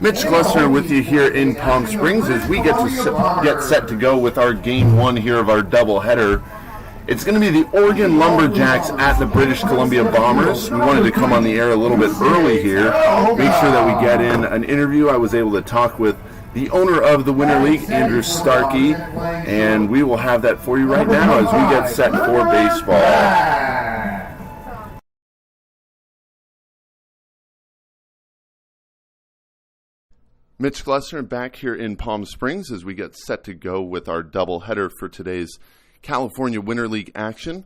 Mitch Glessner with you here in Palm Springs as we get set to go with our game one here of our doubleheader. It's going to be the Oregon Lumberjacks at the British Columbia Bombers. We wanted to come on the air a little bit early here, make sure that we get in an interview. I was able to talk with the owner of the Winter League, Andrew Starkey, and we will have that for you right now as we get set for baseball. Mitch Glessner back here in Palm Springs as we get set to go with our doubleheader for today's California Winter League action.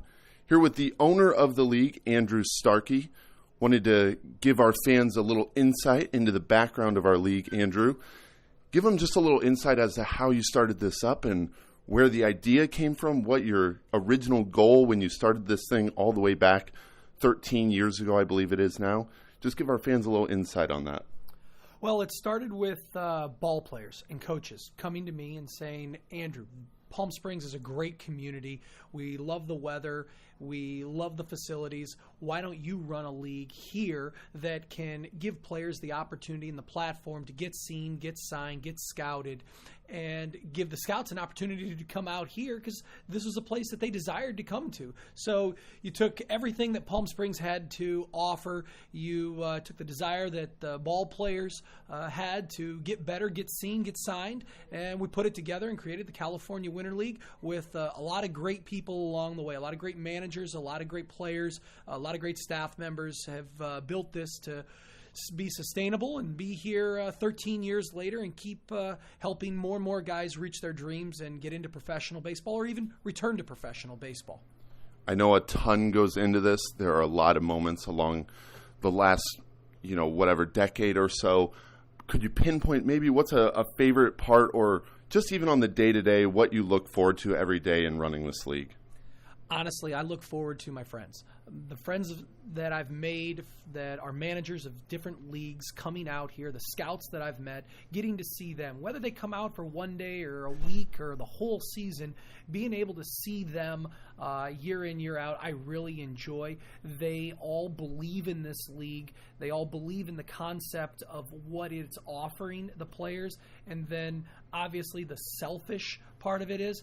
Here with the owner of the league, Andrew Starkey. Wanted to give our fans a little insight into the background of our league, Andrew. Give them just a little insight as to how you started this up and where the idea came from, what your original goal when you started this thing all the way back 13 years ago, I believe it is now. Just give our fans a little insight on that. Well, it started with ball players and coaches coming to me and saying, Andrew, Palm Springs is a great community. We love the weather. We love the facilities. Why don't you run a league here that can give players the opportunity and the platform to get seen, get signed, get scouted, and give the scouts an opportunity to come out here because this was a place that they desired to come to. So you took everything that Palm Springs had to offer. You took the desire that the ball players had to get better, get seen, get signed, and we put it together and created the California Winter League with a lot of great people along the way, a lot of great managers, a lot of great players, a lot of great staff members have built this to be sustainable and be here 13 years later and keep helping more and more guys reach their dreams and get into professional baseball or even return to professional baseball. I know a ton goes into this. There are a lot of moments along the last, decade or so. Could you pinpoint maybe what's a favorite part or just even on the day-to-day what you look forward to every day in running this league? Honestly, I look forward to my friends. The friends that I've made that are managers of different leagues coming out here, the scouts that I've met, getting to see them, whether they come out for one day or a week or the whole season, being able to see them year in, year out, I really enjoy. They all believe in this league. They all believe in the concept of what it's offering the players. And then obviously the selfish part of it is,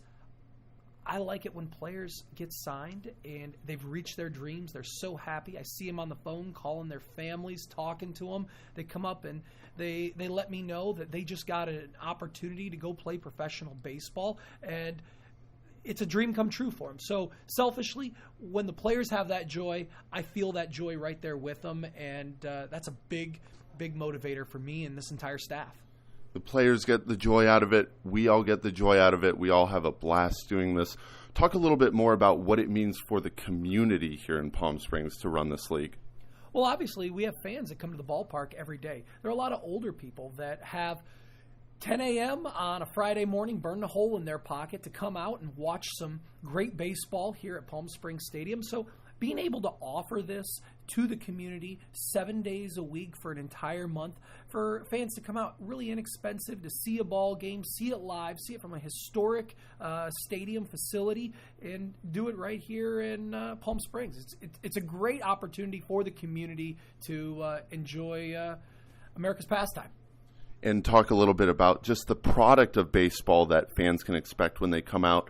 I like it when players get signed and they've reached their dreams. They're so happy. I see them on the phone calling their families, talking to them. They come up and they let me know that they just got an opportunity to go play professional baseball, and it's a dream come true for them. So selfishly, when the players have that joy, I feel that joy right there with them, and that's a big, big motivator for me and this entire staff. The players get the joy out of it. We all get the joy out of it. We all have a blast doing this. Talk a little bit more about what it means for the community here in Palm Springs to run this league. Well, obviously, we have fans that come to the ballpark every day. There are a lot of older people that have 10 a.m. on a Friday morning, burn a hole in their pocket to come out and watch some great baseball here at Palm Springs Stadium. So being able to offer this to the community 7 days a week for an entire month for fans to come out, really inexpensive, to see a ball game, see it live, see it from a historic stadium facility, and do it right here in Palm Springs. It's a great opportunity for the community to enjoy America's pastime. And talk a little bit about just the product of baseball that fans can expect when they come out.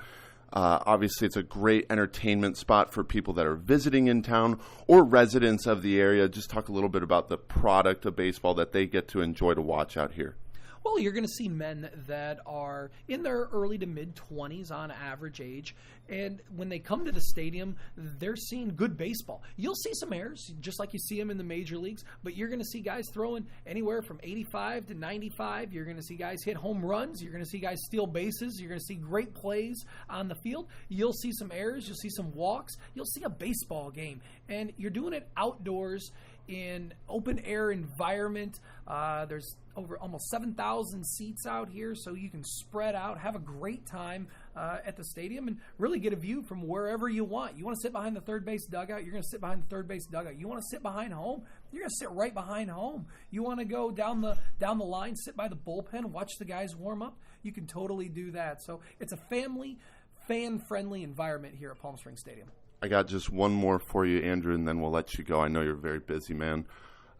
Obviously, it's a great entertainment spot for people that are visiting in town or residents of the area. Just talk a little bit about the product of baseball that they get to enjoy to watch out here. Well, you're going to see men that are in their early to mid-20s on average age, and when they come to the stadium, they're seeing good baseball. You'll see some errors, just like you see them in the major leagues, but you're going to see guys throwing anywhere from 85 to 95. You're going to see guys hit home runs. You're going to see guys steal bases. You're going to see great plays on the field. You'll see some errors. You'll see some walks. You'll see a baseball game, and you're doing it outdoors in open air environment. There's over almost 7,000 seats out here, so you can spread out, have a great time at the stadium, and really get a view from wherever you want. You want to sit behind the third base dugout, you're going to sit behind the third base dugout. You want to sit behind home, you're going to sit right behind home. You want to go down the line, sit by the bullpen, watch the guys warm up, you can totally do that. So it's a family, fan-friendly environment here at Palm Springs Stadium. I got just one more for you, Andrew, and then we'll let you go. I know you're a very busy man.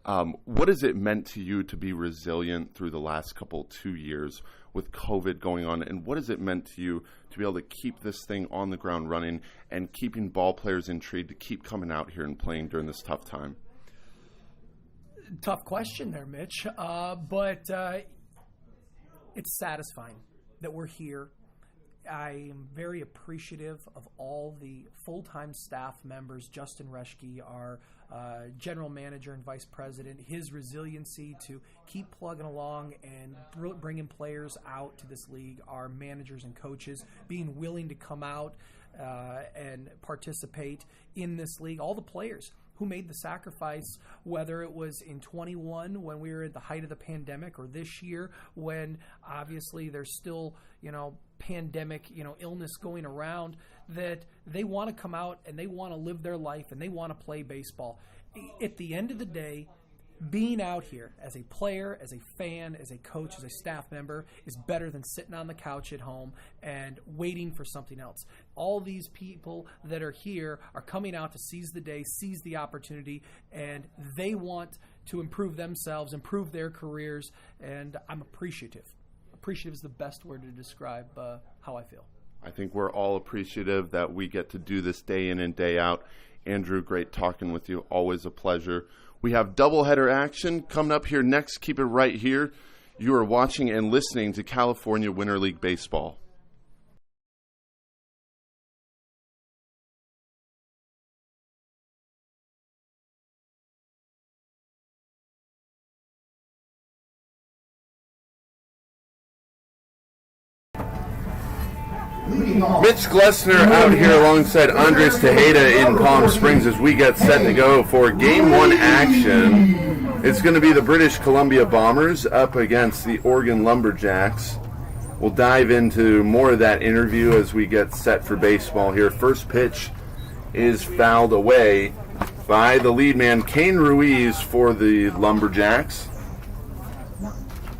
What has it meant to you to be resilient through the last 2 years with COVID going on? And what has it meant to you to be able to keep this thing on the ground running and keeping ball players intrigued to keep coming out here and playing during this tough time? Tough question there, Mitch. But it's satisfying that we're here. I am very appreciative of all the full-time staff members. Justin Reschke, our general manager and vice president, his resiliency to keep plugging along and bringing players out to this league, our managers and coaches being willing to come out and participate in this league, all the players who made the sacrifice, whether it was in 21 when we were at the height of the pandemic, or this year when obviously there's still, pandemic, illness going around, that they want to come out and they want to live their life and they want to play baseball. At the end of the day, being out here as a player, as a fan, as a coach, as a staff member is better than sitting on the couch at home and waiting for something else. All these people that are here are coming out to seize the day, seize the opportunity, and they want to improve themselves, improve their careers, and I'm appreciative. Appreciative is the best word to describe how I feel. I think we're all appreciative that we get to do this day in and day out. Andrew, great talking with you. Always a pleasure. We have doubleheader action coming up here next. Keep it right here. You are watching and listening to California Winter League Baseball. Mitch Glessner out here alongside Andres Tejeda in Palm Springs as we get set to go for Game 1 action. It's going to be the British Columbia Bombers up against the Oregon Lumberjacks. We'll dive into more of that interview as we get set for baseball here. First pitch is fouled away by the lead man, Kane Ruiz, for the Lumberjacks.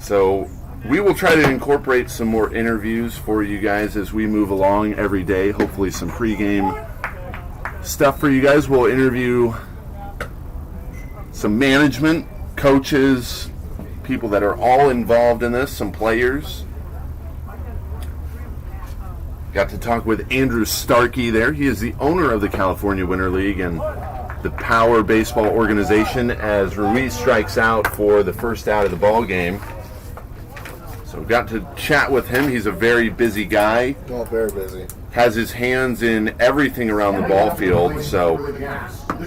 So we will try to incorporate some more interviews for you guys as we move along every day. Hopefully some pregame stuff for you guys. We'll interview some management, coaches, people that are all involved in this, some players. Got to talk with Andrew Starkey there. He is the owner of the California Winter League and the Power Baseball organization as Ruiz strikes out for the first out of the ball game. So we got to chat with him. He's a very busy guy. Oh, very busy. Has his hands in everything around the ball field. So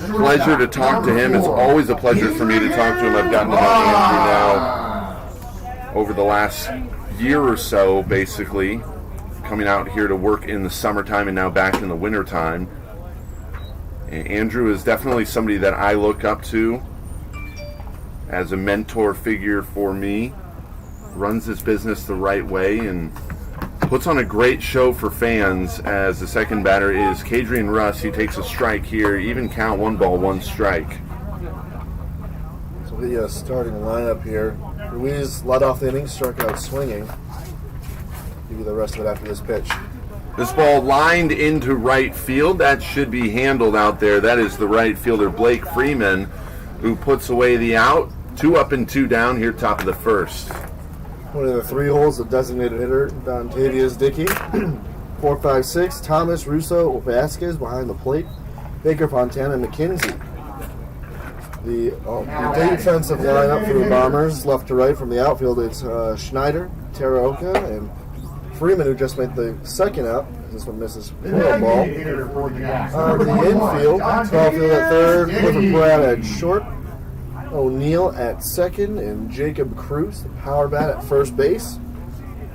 pleasure to talk to him. It's always a pleasure for me to talk to him. I've gotten to know Andrew now over the last year or so, basically, coming out here to work in the summertime and now back in the wintertime. And Andrew is definitely somebody that I look up to as a mentor figure for me. Runs his business the right way and puts on a great show for fans as the second batter is Kadrian Russ. He takes a strike here, even count, 1 ball, 1 strike. So the starting lineup here. Ruiz led off the inning, struck out swinging. Give you the rest of it after this pitch. This ball lined into right field. That should be handled out there. That is the right fielder, Blake Freeman, who puts away the out. 2 up and 2 down here, top of the first. One of the 3 holes, the designated hitter, Dontavius Dickey. 4, 5, 6, Thomas, Russo, Vasquez behind the plate. Baker, Fontana, McKenzie. The defensive lineup for the Bombers, left to right from the outfield, it's Schneider, Taraoka, and Freeman, who just made the second out. This one misses the ball. On the infield, Caulfield at third, Clifford Pratt at short, O'Neill at second, and Jacob Cruz, the power bat, at first base.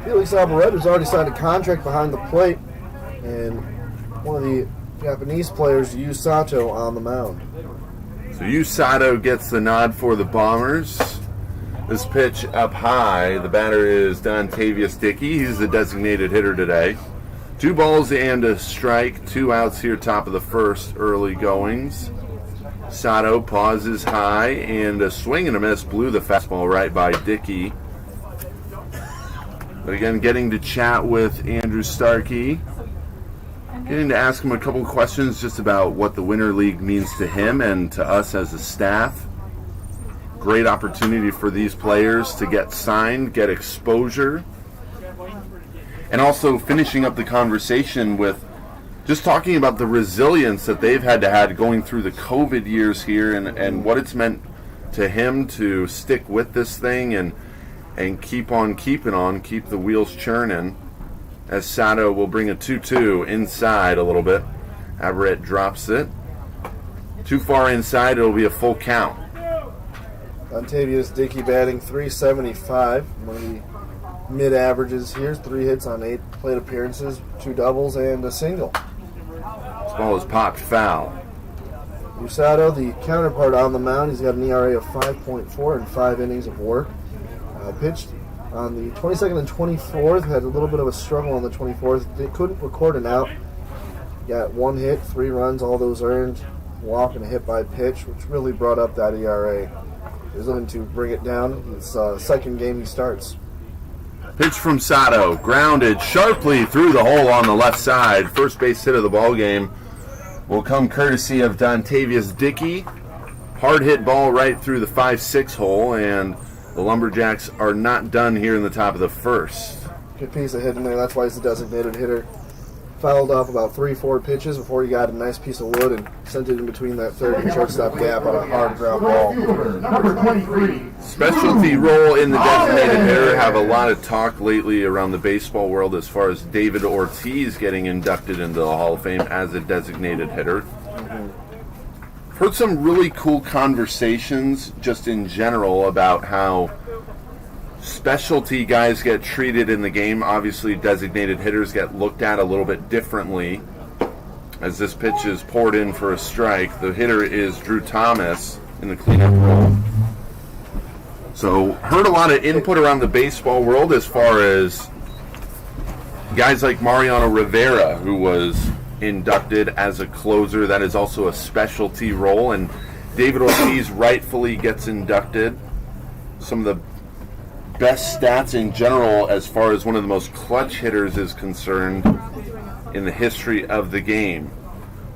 Felix Alvaredo's already signed a contract behind the plate, and one of the Japanese players, Yu Sato, on the mound. So Yu Sato gets the nod for the Bombers. This pitch up high. The batter is Dontavius Dickey. He's the designated hitter today. 2 balls and a strike. 2 outs here, top of the first, early goings. Sato pauses high, and a swing and a miss blew the fastball right by Dickey. But again, getting to chat with Andrew Starkey, getting to ask him a couple questions just about what the Winter League means to him and to us as a staff. great opportunity for these players to get signed, get exposure, and also finishing up the conversation with just talking about the resilience that they've had to have going through the COVID years here, and what it's meant to him to stick with this thing and keep on keeping on, keep the wheels churning, as Sato will bring a 2-2 inside a little bit. Averett drops it. Too far inside, it'll be a full count. Dontavius Dickey batting .375, one of the mid-averages here. 3 hits on 8 plate appearances, 2 doubles, and a single. This ball is popped foul. Usato, the counterpart on the mound, he's got an ERA of 5.4 and 5 innings of work. Pitched on the 22nd and 24th, had a little bit of a struggle on the 24th. They couldn't record an out. Got 1 hit, 3 runs, all those earned. Walk and a hit by pitch, which really brought up that ERA. He's looking to bring it down. It's second game he starts. Pitch from Sato, grounded sharply through the hole on the left side. First base hit of the ball game will come courtesy of Dontavius Dickey. Hard hit ball right through the 5-6 hole, and the Lumberjacks are not done here in the top of the first. Good piece of hitting there. That's why he's the designated hitter. Fouled off about 3-4 pitches before he got a nice piece of wood and sent it in between that third and shortstop gap on a hard ground ball. Number 23. Specialty role in the designated hitter. Have a lot of talk lately around the baseball world as far as David Ortiz getting inducted into the Hall of Fame as a designated hitter. Heard some really cool conversations just in general about how specialty guys get treated in the game. Obviously, designated hitters get looked at a little bit differently. As this pitch is poured in for a strike, the hitter is Drew Thomas in the cleanup role. So, heard a lot of input around the baseball world as far as guys like Mariano Rivera, who was inducted as a closer. That is also a specialty role, and David Ortiz rightfully gets inducted. Some of the best stats in general as far as one of the most clutch hitters is concerned in the history of the game.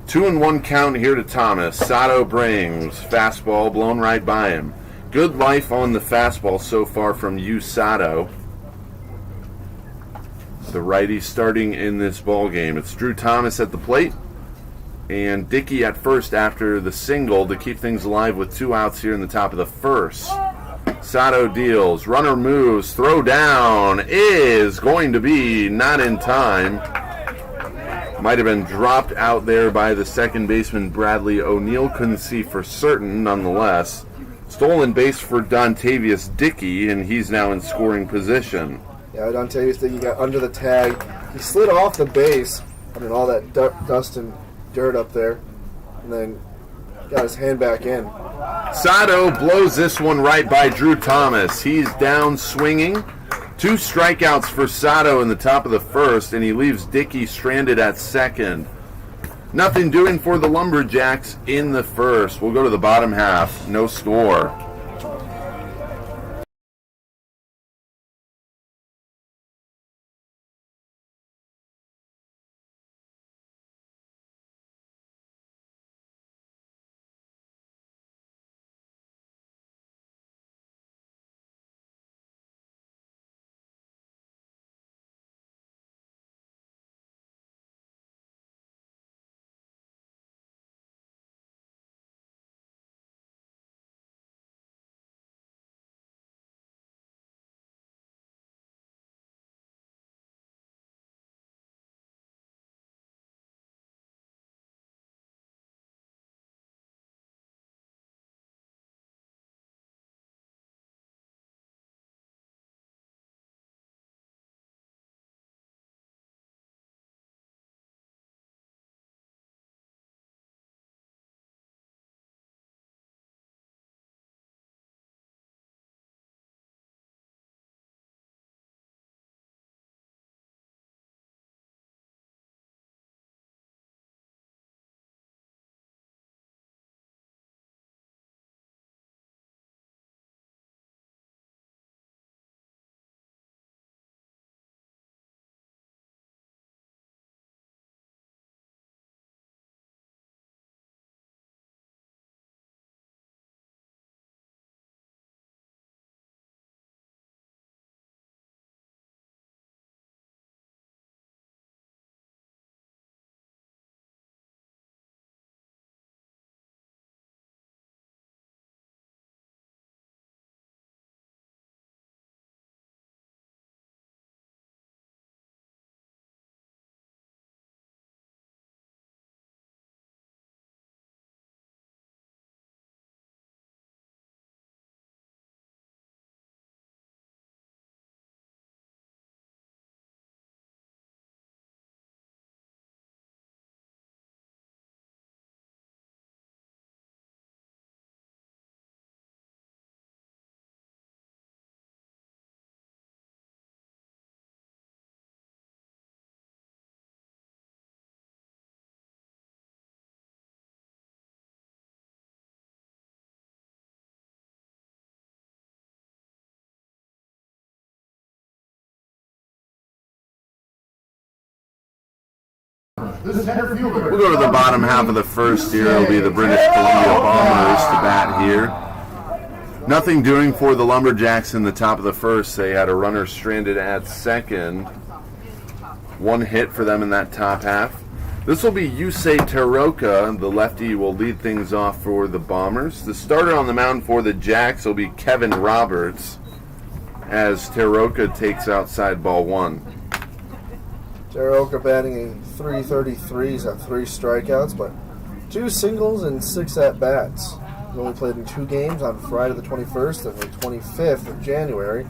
2-1 count here to Thomas. Sato brings fastball blown right by him. Good life on the fastball so far from Sato. The righty starting in this ball game. It's Drew Thomas at the plate and Dickey at first after the single to keep things alive with 2 outs here in the top of the first. Sato deals, runner moves, throw down is going to be not in time. Might have been dropped out there by the second baseman Bradley O'Neill. Couldn't see for certain nonetheless. Stolen base for Dontavius Dickey, and he's now in scoring position. Yeah, Dontavius Dickey got under the tag. He slid off the base. I mean, all that dust and dirt up there. And then got his hand back in. Sato blows this one right by Drew Thomas. He's down swinging. 2 strikeouts for Sato in the top of the first, and he leaves Dickey stranded at second. Nothing doing for the Lumberjacks in the first. We'll go to the bottom half. No score. the center fielder. We'll go to the bottom half of the first here. It'll be the British Columbia Bombers to bat here. Nothing doing for the Lumberjacks in the top of the first. They had a runner stranded at second. One hit for them in that top half. This will be Yusei Teroka. The lefty will lead things off for the Bombers. The starter on the mound for the Jacks will be Kevin Roberts as Teroka takes outside ball one. Teroka batting a .333. He's got 3 strikeouts, but 2 singles and 6 at-bats. He only played in 2 games on Friday the 21st and the 25th of January,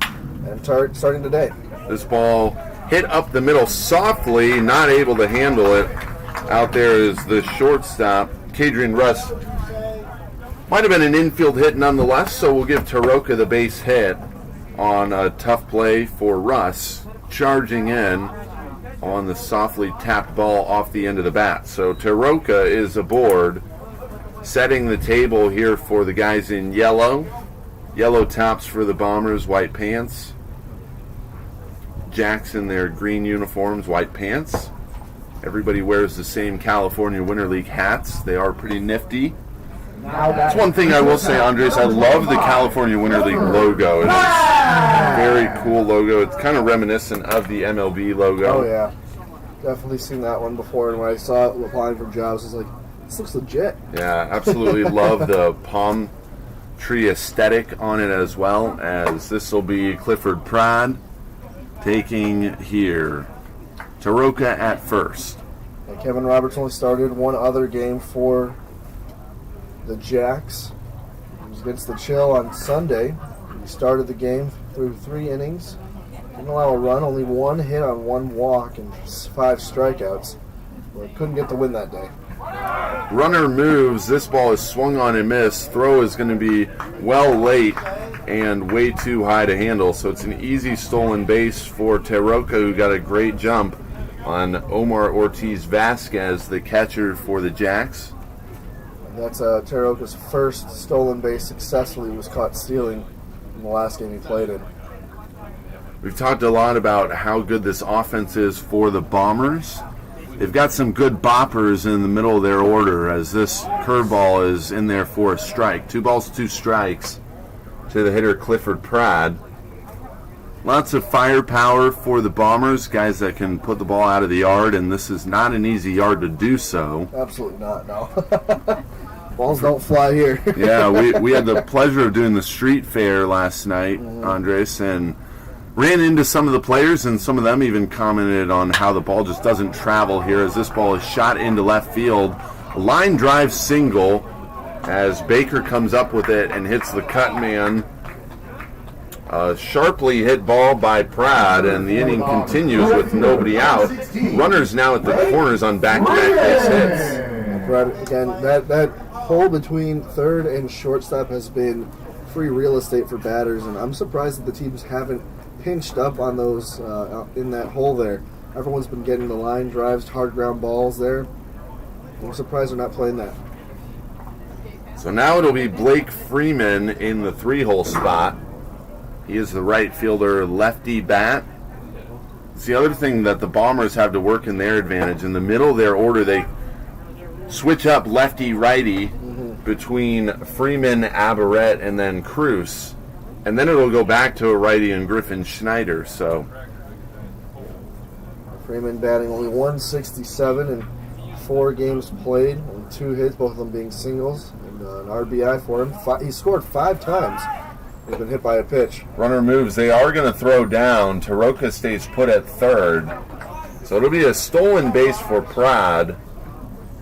and starting today. This ball hit up the middle softly, not able to handle it. Out there is the shortstop, Kadrian Russ. Might have been an infield hit nonetheless, so we'll give Teroka the base hit on a tough play for Russ, charging in on the softly tapped ball off the end of the bat. So Teroka is aboard, setting the table here for the guys in yellow. Yellow tops for the Bombers, white pants. Jacks in their green uniforms, white pants. Everybody wears the same California Winter League hats. They are pretty nifty. That's one thing I will say, Andres. I love the California Winter League logo. It is a very cool logo. It's kind of reminiscent of the MLB logo. Oh, yeah. Definitely seen that one before, and when I saw it applying for jobs, I was like, this looks legit. Yeah, absolutely love the palm tree aesthetic on it as well, as this will be Clifford Pride taking here. Teroka at first. And Kevin Roberts only started one other game for the Jacks. It was against the Chill on Sunday. He started the game through 3 innings. Didn't allow a run, only 1 hit on 1 walk and 5 strikeouts. But couldn't get the win that day. Runner moves. This ball is swung on and missed. Throw is going to be well late and way too high to handle. So it's an easy stolen base for Teroka, who got a great jump on Omar Ortiz Vasquez, the catcher for the Jacks. And that's Teroka's first stolen base successfully. Was caught stealing in the last game he played in. We've talked a lot about how good this offense is for the Bombers. They've got some good boppers in the middle of their order, as this curveball is in there for a strike. 2 balls, 2 strikes to the hitter Clifford Pride. Lots of firepower for the Bombers, guys that can put the ball out of the yard, and this is not an easy yard to do so. Absolutely not, no. Balls don't fly here. Yeah, we had the pleasure of doing the street fair last night, Andres, and ran into some of the players, and some of them even commented on how the ball just doesn't travel here, as this ball is shot into left field. A line drive single as Baker comes up with it and hits the cut man. A sharply hit ball by Pride, and the inning continues with nobody out. Runners now at the corners on back-to-back base hits. Right, again, that hole between third and shortstop has been free real estate for batters, and I'm surprised that the teams haven't pinched up on those in that hole there. Everyone's been getting the line drives, hard ground balls there. I'm surprised they're not playing that. So now it'll be Blake Freeman in the 3-hole spot. He is the right fielder, lefty bat. It's the other thing that the Bombers have to work in their advantage. In the middle of their order, they switch up lefty-righty between Freeman, Aberrett, and then Cruz. And then it'll go back to a righty and Griffin Schneider. So Freeman batting only .167 in 4 games played, and 2 hits, both of them being singles, and an RBI for him. He scored 5 times. He's been hit by a pitch. Runner moves. They are going to throw down. Teroka stays put at third. So it'll be a stolen base for Pride.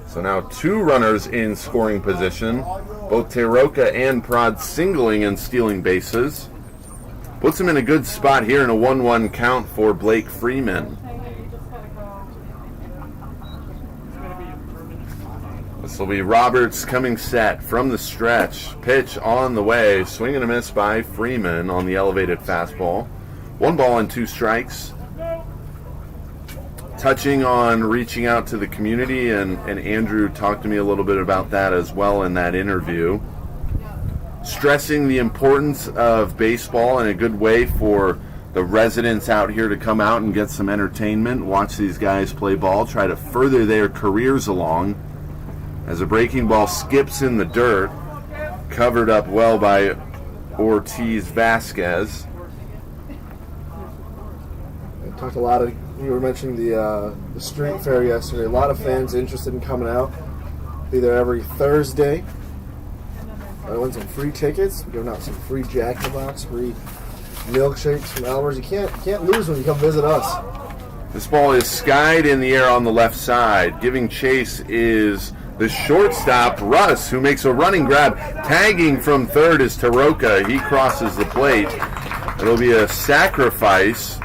So now 2 runners in scoring position. Both Teroka and Pride singling and stealing bases. Puts him in a good spot here in a 1-1 count for Blake Freeman. This will be Roberts coming set from the stretch. Pitch on the way. Swing and a miss by Freeman on the elevated fastball. 1 ball and 2 strikes. Touching on reaching out to the community, and Andrew talked to me a little bit about that as well in that interview. Stressing the importance of baseball in a good way for the residents out here to come out and get some entertainment, watch these guys play ball, try to further their careers along. As a breaking ball skips in the dirt, covered up well by Ortiz Vasquez. I talked a lot of, you were mentioning the street fair yesterday. A lot of fans interested in coming out. Be there every Thursday. I won some free tickets. We're giving out some free Jack in the Box, free milkshakes from Elmer's. You can't lose when you come visit us. This ball is skied in the air on the left side. Giving chase is the shortstop, Russ, who makes a running grab. Tagging from third is Taroka. He crosses the plate. It'll be a sacrifice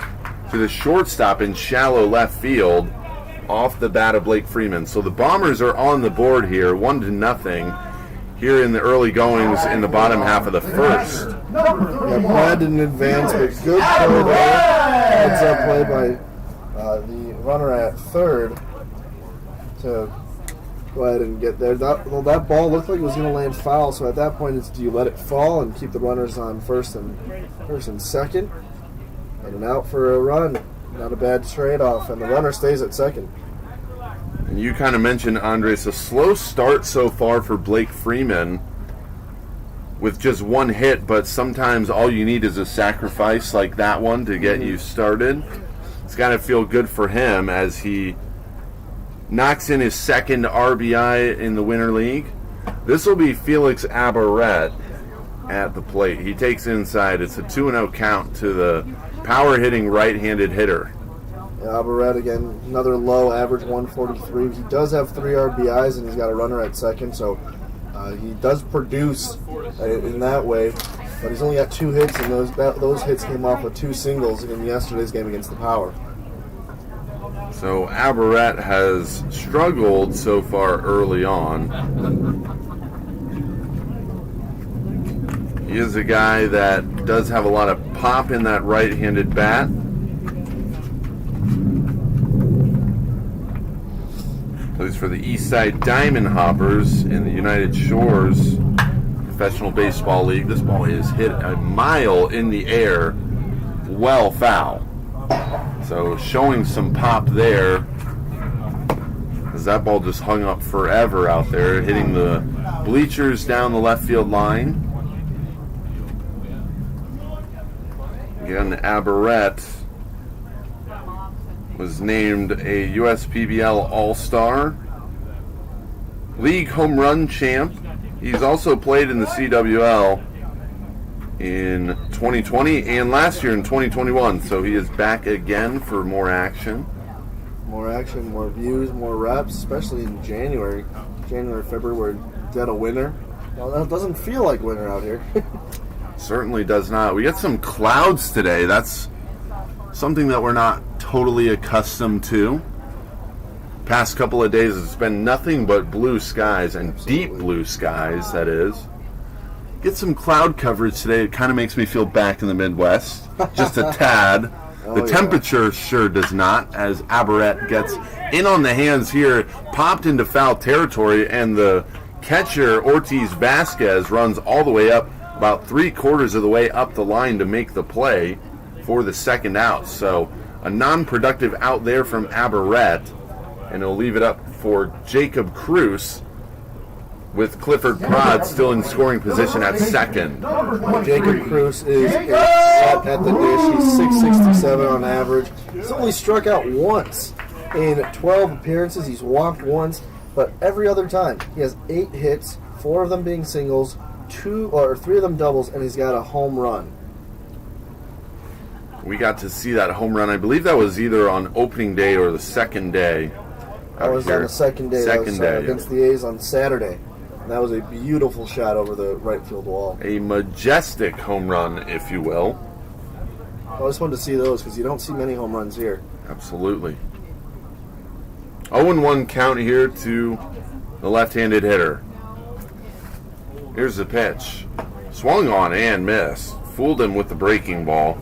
to the shortstop in shallow left field off the bat of Blake Freeman. So the Bombers are on the board here, 1-0. Here in the early goings in the bottom half of the first. Yeah, Brad didn't advance, but good play there. Heads up play by the runner at third to go ahead and get there. That ball looked like it was going to land foul, so at that point it's, do you let it fall and keep the runners on first and second? And an out for a run. Not a bad trade-off, and the runner stays at second. And you kind of mentioned, Andres, a slow start so far for Blake Freeman with just one hit, but sometimes all you need is a sacrifice like that one to get you started. It's got to feel good for him as he knocks in his second RBI in the Winter League. This will be Felix Abaret at the plate. He takes inside. It's a 2-0 count to the power-hitting right-handed hitter. Abaret, again, another low average, 143. He does have 3 RBIs, and he's got a runner at second, so he does produce in that way. But he's only got 2 hits, and those hits came off of 2 singles in yesterday's game against the Power. So Abaret has struggled so far early on. He is a guy that does have a lot of pop in that right-handed bat. Plays for the Eastside Diamond Hoppers in the United Shores Professional Baseball League. This ball is hit a mile in the air, well foul. So showing some pop there, as that ball just hung up forever out there, hitting the bleachers down the left field line. Again, Abaret was named a USPBL All-Star, League Home Run Champ. He's also played in the CWL in 2020 and last year in 2021, so he is back again for more action. More action, more views, more reps, especially in January, February, we're dead of winter. Well, that doesn't feel like winter out here. Certainly does not. We get some clouds today. That's something that we're not totally accustomed to. Past couple of days, it's been nothing but blue skies, and deep blue skies, that is. Get some cloud coverage today. It kind of makes me feel back in the Midwest, just a tad. The temperature sure does not, as Abaret gets in on the hands here, popped into foul territory, and the catcher, Ortiz Vasquez, runs all the way up, about 3/4 of the way up the line to make the play for the second out. So a non-productive out there from Abaret, and he'll leave it up for Jacob Cruz, with Clifford Prod still in scoring position at second. Jacob Cruz is at the dish. He's 667 on average. He's only struck out once in 12 appearances. He's walked once, but every other time he has 8 hits, 4 of them being singles, 3 of them doubles, and he's got a home run. We got to see that home run. I believe that was either on opening day or the second day. That was on the second day. Against the A's on Saturday. And that was a beautiful shot over the right field wall. A majestic home run, if you will. I just wanted to see those because you don't see many home runs here. Absolutely. 0-1 count here to the left-handed hitter. Here's the pitch. Swung on and missed. Fooled him with the breaking ball.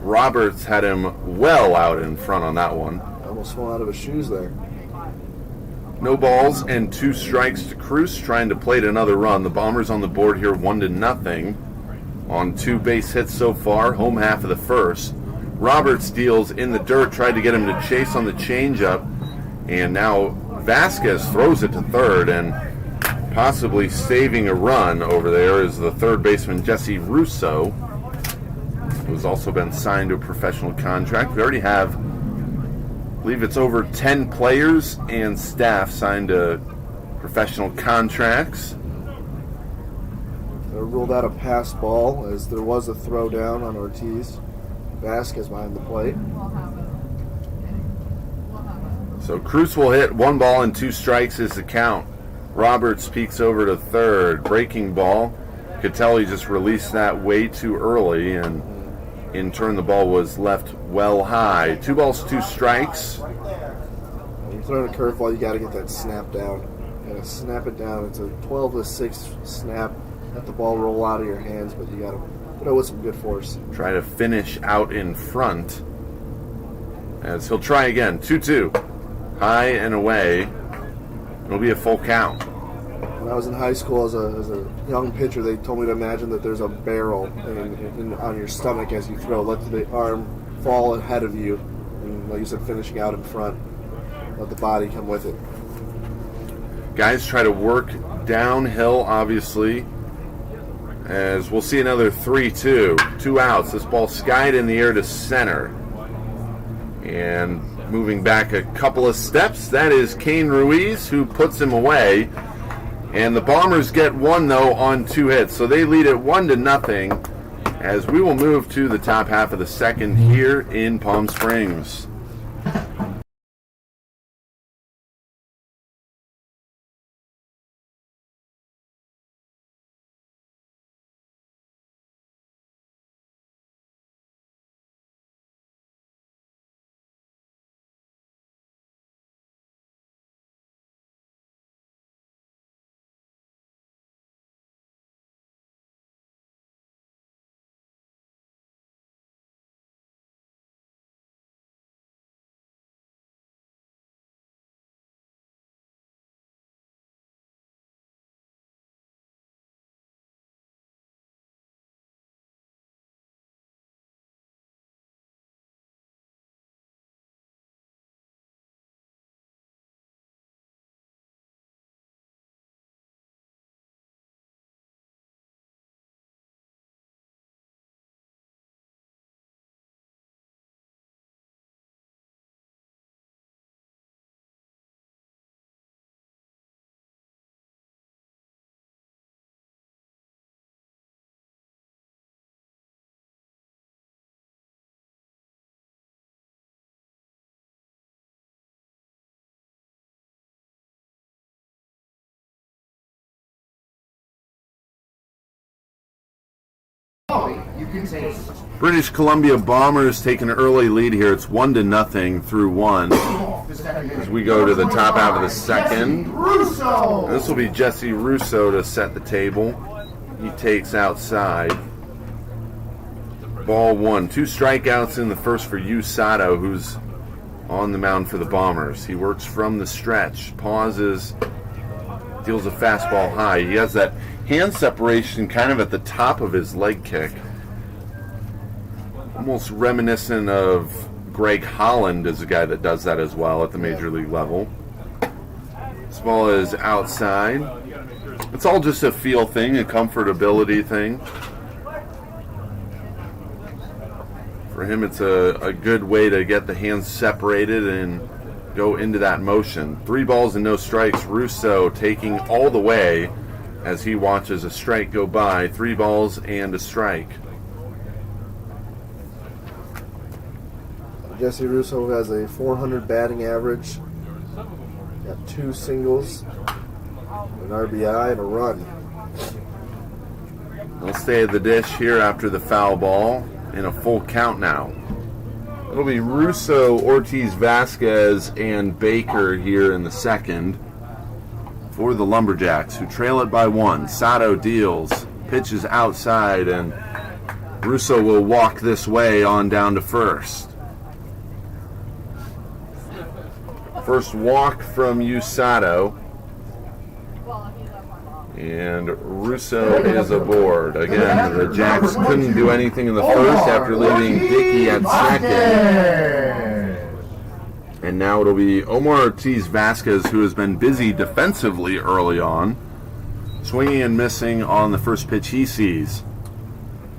Roberts had him well out in front on that one. Almost fell out of his shoes there. No balls and 2 strikes to Cruz, trying to plate another run. The Bombers on the board here 1-0 on 2 base hits so far, home half of the first. Roberts deals in the dirt, tried to get him to chase on the changeup, and now Vasquez throws it to third, and possibly saving a run over there is the third baseman Jesse Russo, who's also been signed to a professional contract. We already have, I believe it's over 10 players and staff signed to professional contracts. Ruled out a pass ball as there was a throw down on Ortiz. Vasquez behind the plate. So Cruz will hit 1 ball and 2 strikes is the count. Roberts peeks over to third. Breaking ball. Could tell he just released that way too early, and in turn the ball was left well high. 2 balls, 2 strikes. When you throw a curveball, you got to get that snap down. You got to snap it down. It's a 12-6 snap. Let the ball roll out of your hands, but you got to put it with some good force. Try to finish out in front, as he'll try again. 2-2. High and away. It'll be a full count. When I was in high school as a young pitcher, they told me to imagine that there's a barrel on your stomach as you throw. Let the arm fall ahead of you, and like you said, finishing out in front. Let the body come with it. Guys try to work downhill, obviously, as we'll see another 3-2. 2 outs. This ball skied in the air to center. And moving back a couple of steps, that is Kane Ruiz, who puts him away. And the Bombers get 1, though, on 2 hits. So they lead it 1-0, as we will move to the top half of the second here in Palm Springs. British Columbia Bombers take an early lead here. It's 1-0 through 1 as we go to the top half of the second. This will be Jesse Russo to set the table. He takes outside. Ball 1. 2 strikeouts in the first for Yu Sato, who's on the mound for the Bombers. He works from the stretch, pauses, deals a fastball high. He has that hand separation kind of at the top of his leg kick. Almost reminiscent of Greg Holland is a guy that does that as well at the major league level. This ball is outside. It's all just a feel thing, a comfortability thing. For him, it's a good way to get the hands separated and go into that motion. 3 balls and no strikes. Russo taking all the way as he watches a strike go by. 3 balls and a strike. Jesse Russo has a .400 batting average. Got 2 singles, an RBI, and a run. They'll stay at the dish here after the foul ball in a full count now. It'll be Russo, Ortiz, Vasquez, and Baker here in the second for the Lumberjacks, who trail it by 1. Sato deals, pitches outside, and Russo will walk this way on down to first. First walk from Yu Sato. And Russo is aboard. Again, the Jacks couldn't do anything in the first after leaving Dickey at second. And now it'll be Omar Ortiz Vasquez, who has been busy defensively early on, swinging and missing on the first pitch he sees.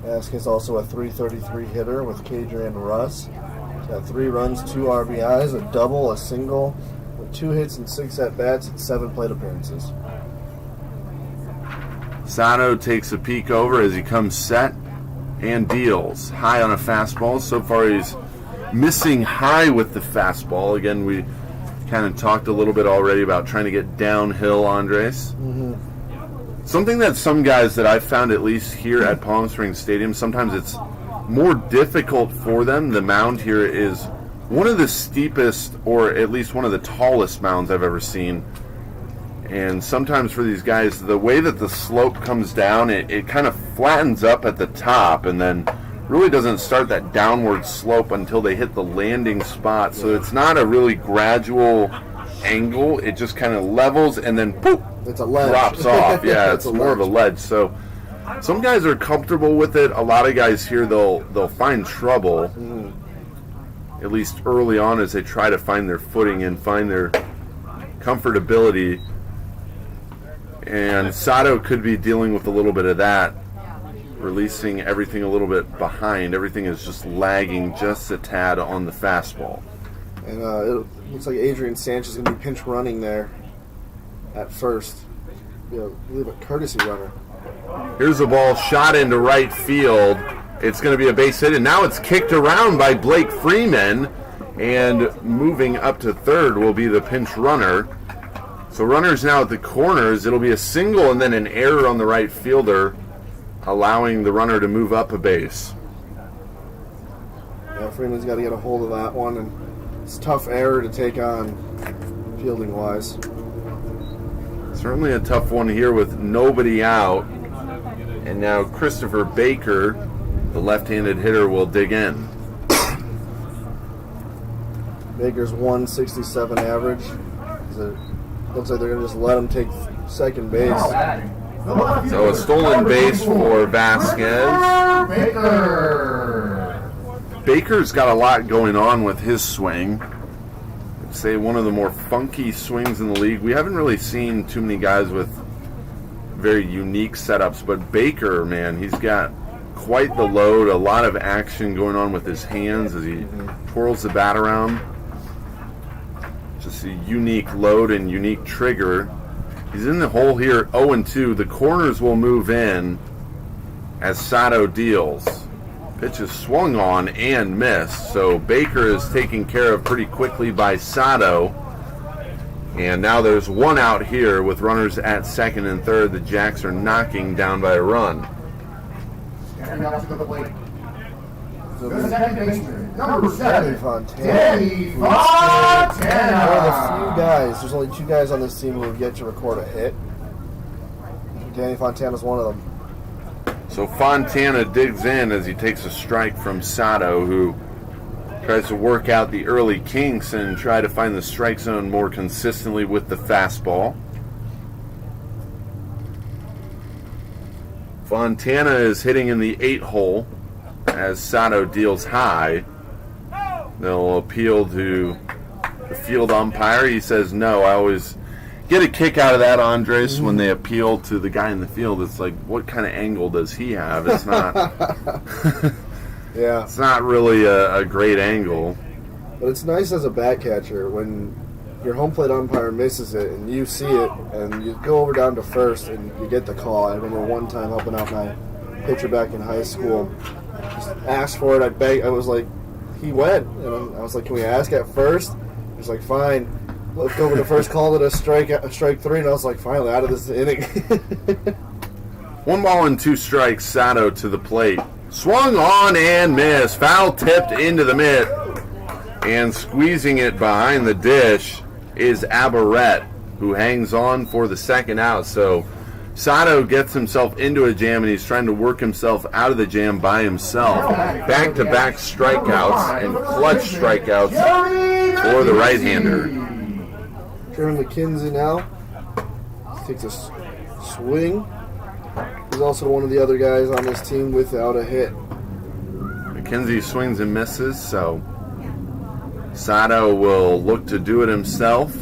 Vasquez also a .333 hitter with Cadre and Russ. He's got 3 runs, 2 RBIs, a double, a single, with 2 hits and 6 at-bats and 7 plate appearances. Sato takes a peek over as he comes set and deals. High on a fastball. So far he's missing high with the fastball. Again, we kind of talked a little bit already about trying to get downhill, Andres. Mm-hmm. Something that some guys that I've found, at least here at Palm Springs Stadium, sometimes it's more difficult for them. The mound here is one of the steepest, or at least one of the tallest mounds I've ever seen. And sometimes for these guys, the way that the slope comes down, it kind of flattens up at the top and then really doesn't start that downward slope until they hit the landing spot. So it's not a really gradual angle. It just kind of levels and then poof, it's a ledge. Drops off. Yeah, it's more of a ledge. So some guys are comfortable with it. A lot of guys here, they'll find trouble, at least early on, as they try to find their footing and find their comfortability. And Sato could be dealing with a little bit of that, releasing everything a little bit behind. Everything is just lagging just a tad on the fastball. And it looks like Adrian Sanchez is going to be pinch running there at first. I believe a courtesy runner. Here's a ball shot into right field. It's going to be a base hit, and now it's kicked around by Blake Freeman. And moving up to third will be the pinch runner. So runners now at the corners. It'll be a single and then an error on the right fielder, allowing the runner to move up a base. Yeah, Freeman's got to get a hold of that one, and it's a tough error to take on fielding-wise. Certainly a tough one here with nobody out. And now Christopher Baker, the left-handed hitter, will dig in. Baker's 167 average. Looks like they're going to just let him take second base. So a stolen base for Vasquez. Baker's got a lot going on with his swing. I'd say one of the more funky swings in the league. We haven't really seen too many guys with very unique setups, but Baker, man, he's got quite the load, a lot of action going on with his hands as he twirls the bat around. Just a unique load and unique trigger. He's in the hole here, 0-2. The corners will move in as Sato deals. Pitch is swung on and missed, so Baker is taken care of pretty quickly by Sato. And now there's one out here with runners at second and third. The Jacks are knocking down by a run. Standing up to the plate. The second baseman, number 7, Danny Fontana. One of the few guys, there's only 2 guys on this team who get to record a hit. Danny Fontana's one of them. So Fontana digs in as he takes a strike from Sato, who tries to work out the early kinks and try to find the strike zone more consistently with the fastball. Fontana is hitting in the 8 hole as Sato deals high. They'll appeal to the field umpire. He says no. I always get a kick out of that, Andres, when they appeal to the guy in the field. It's like, what kind of angle does he have? It's not Yeah. It's not really a great angle. But it's nice as a bat catcher when your home plate umpire misses it and you see it and you go over down to first and you get the call. I remember one time helping out my pitcher back in high school. Just asked for it. I begged. I was like, he went. And I was like, can we ask at first? He was like, fine. Looked over the first, called it a strike 3, and I was like, finally out of this inning. 1 ball and 2 strikes, Sato to the plate. Swung on and missed. Foul tipped into the mitt. And squeezing it behind the dish is Aberrett, who hangs on for the second out. So Sato gets himself into a jam, and he's trying to work himself out of the jam by himself. Back-to-back strikeouts and clutch strikeouts for the right-hander. Jeremy McKenzie now takes a Swing. He's also one of the other guys on this team without a hit. McKenzie swings and misses, so Sato will look to do it himself.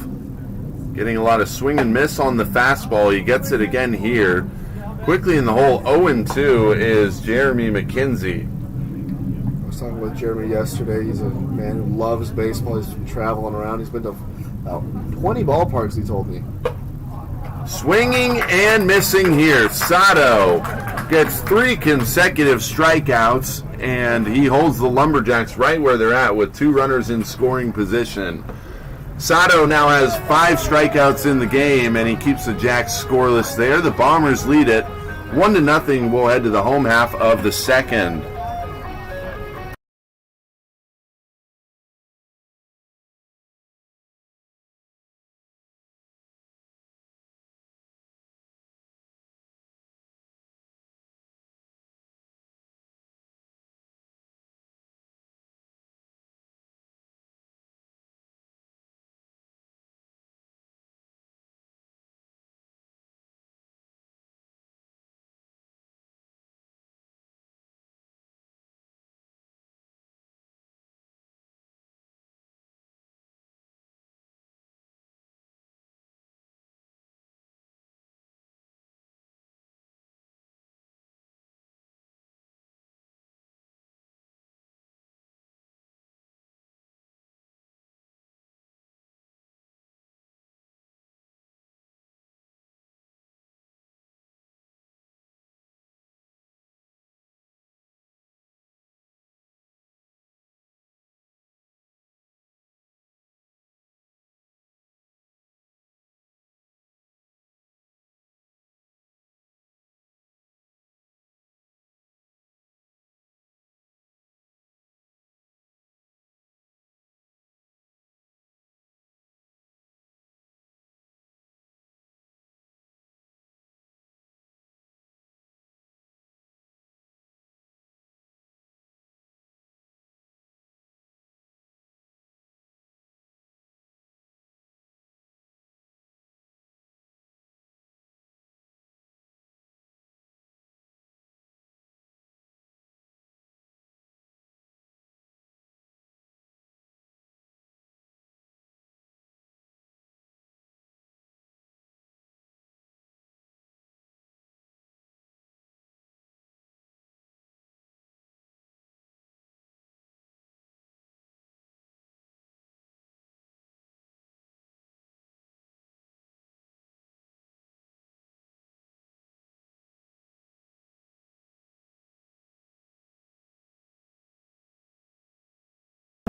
Getting a lot of swing and miss on the fastball. He gets it again here. Quickly in the hole, 0-2 is Jeremy McKenzie. I was talking with Jeremy yesterday. He's a man who loves baseball. He's been traveling around. He's been to about 20 ballparks, he told me. Swinging and missing here. Sato gets 3 consecutive strikeouts, and he holds the Lumberjacks right where they're at with 2 runners in scoring position. Sato now has 5 strikeouts in the game, and he keeps the Jacks scoreless there. The Bombers lead it 1-0. We'll head to the home half of the second.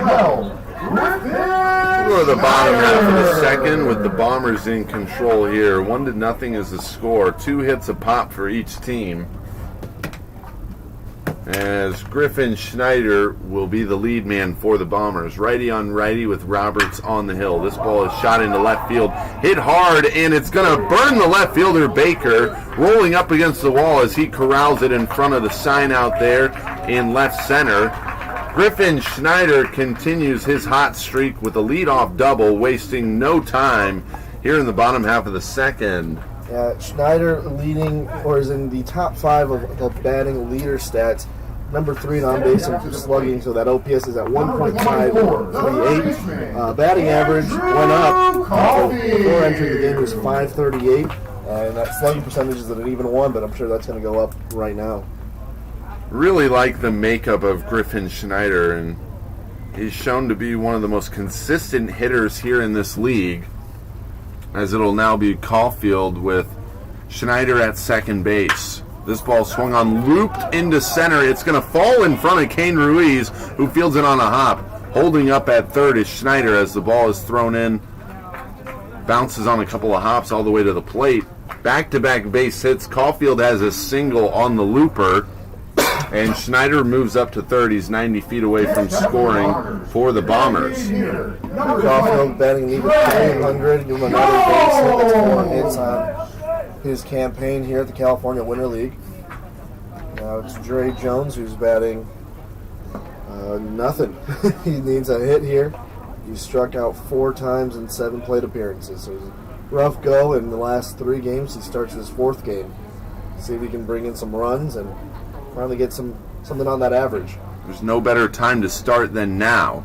We'll go to the bottom half of the second with the Bombers in control here. 1-0 is the score. 2 hits a pop for each team. As Griffin Schneider will be the lead man for the Bombers. Righty on righty with Roberts on the hill. This ball is shot into left field. Hit hard, and it's going to burn the left fielder, Baker, rolling up against the wall as he corrals it in front of the sign out there in left center. Griffin Schneider continues his hot streak with a leadoff double, wasting no time here in the bottom half of the second. Schneider leading, or is in the top 5 of the batting leader stats. Number 3 in on-base and slugging, so that OPS is at 1.538. Batting average went up. Before entering the game, it was 538. And that slugging percentage is at an even 1, but I'm sure that's going to go up right now. Really like the makeup of Griffin Schneider, and he's shown to be one of the most consistent hitters here in this league, as it'll now be Caulfield with Schneider at second base. This ball swung on, looped into center. It's going to fall in front of Kane Ruiz, who fields it on a hop. Holding up at third is Schneider as the ball is thrown in. Bounces on a couple of hops all the way to the plate. Back-to-back base hits. Caulfield has a single on the looper. And Schneider moves up to third. He's 90 feet away from scoring for the Bombers. Caulfield batting lead with 300. Give him another base hit. That's 4 hits on his campaign here at the California Winter League. Now it's Dre Jones who's batting nothing. He needs a hit here. He struck out 4 times in 7 plate appearances. So he's rough go in the last 3 games. He starts his 4th game. See if he can bring in some runs and finally get something on that average. There's no better time to start than now.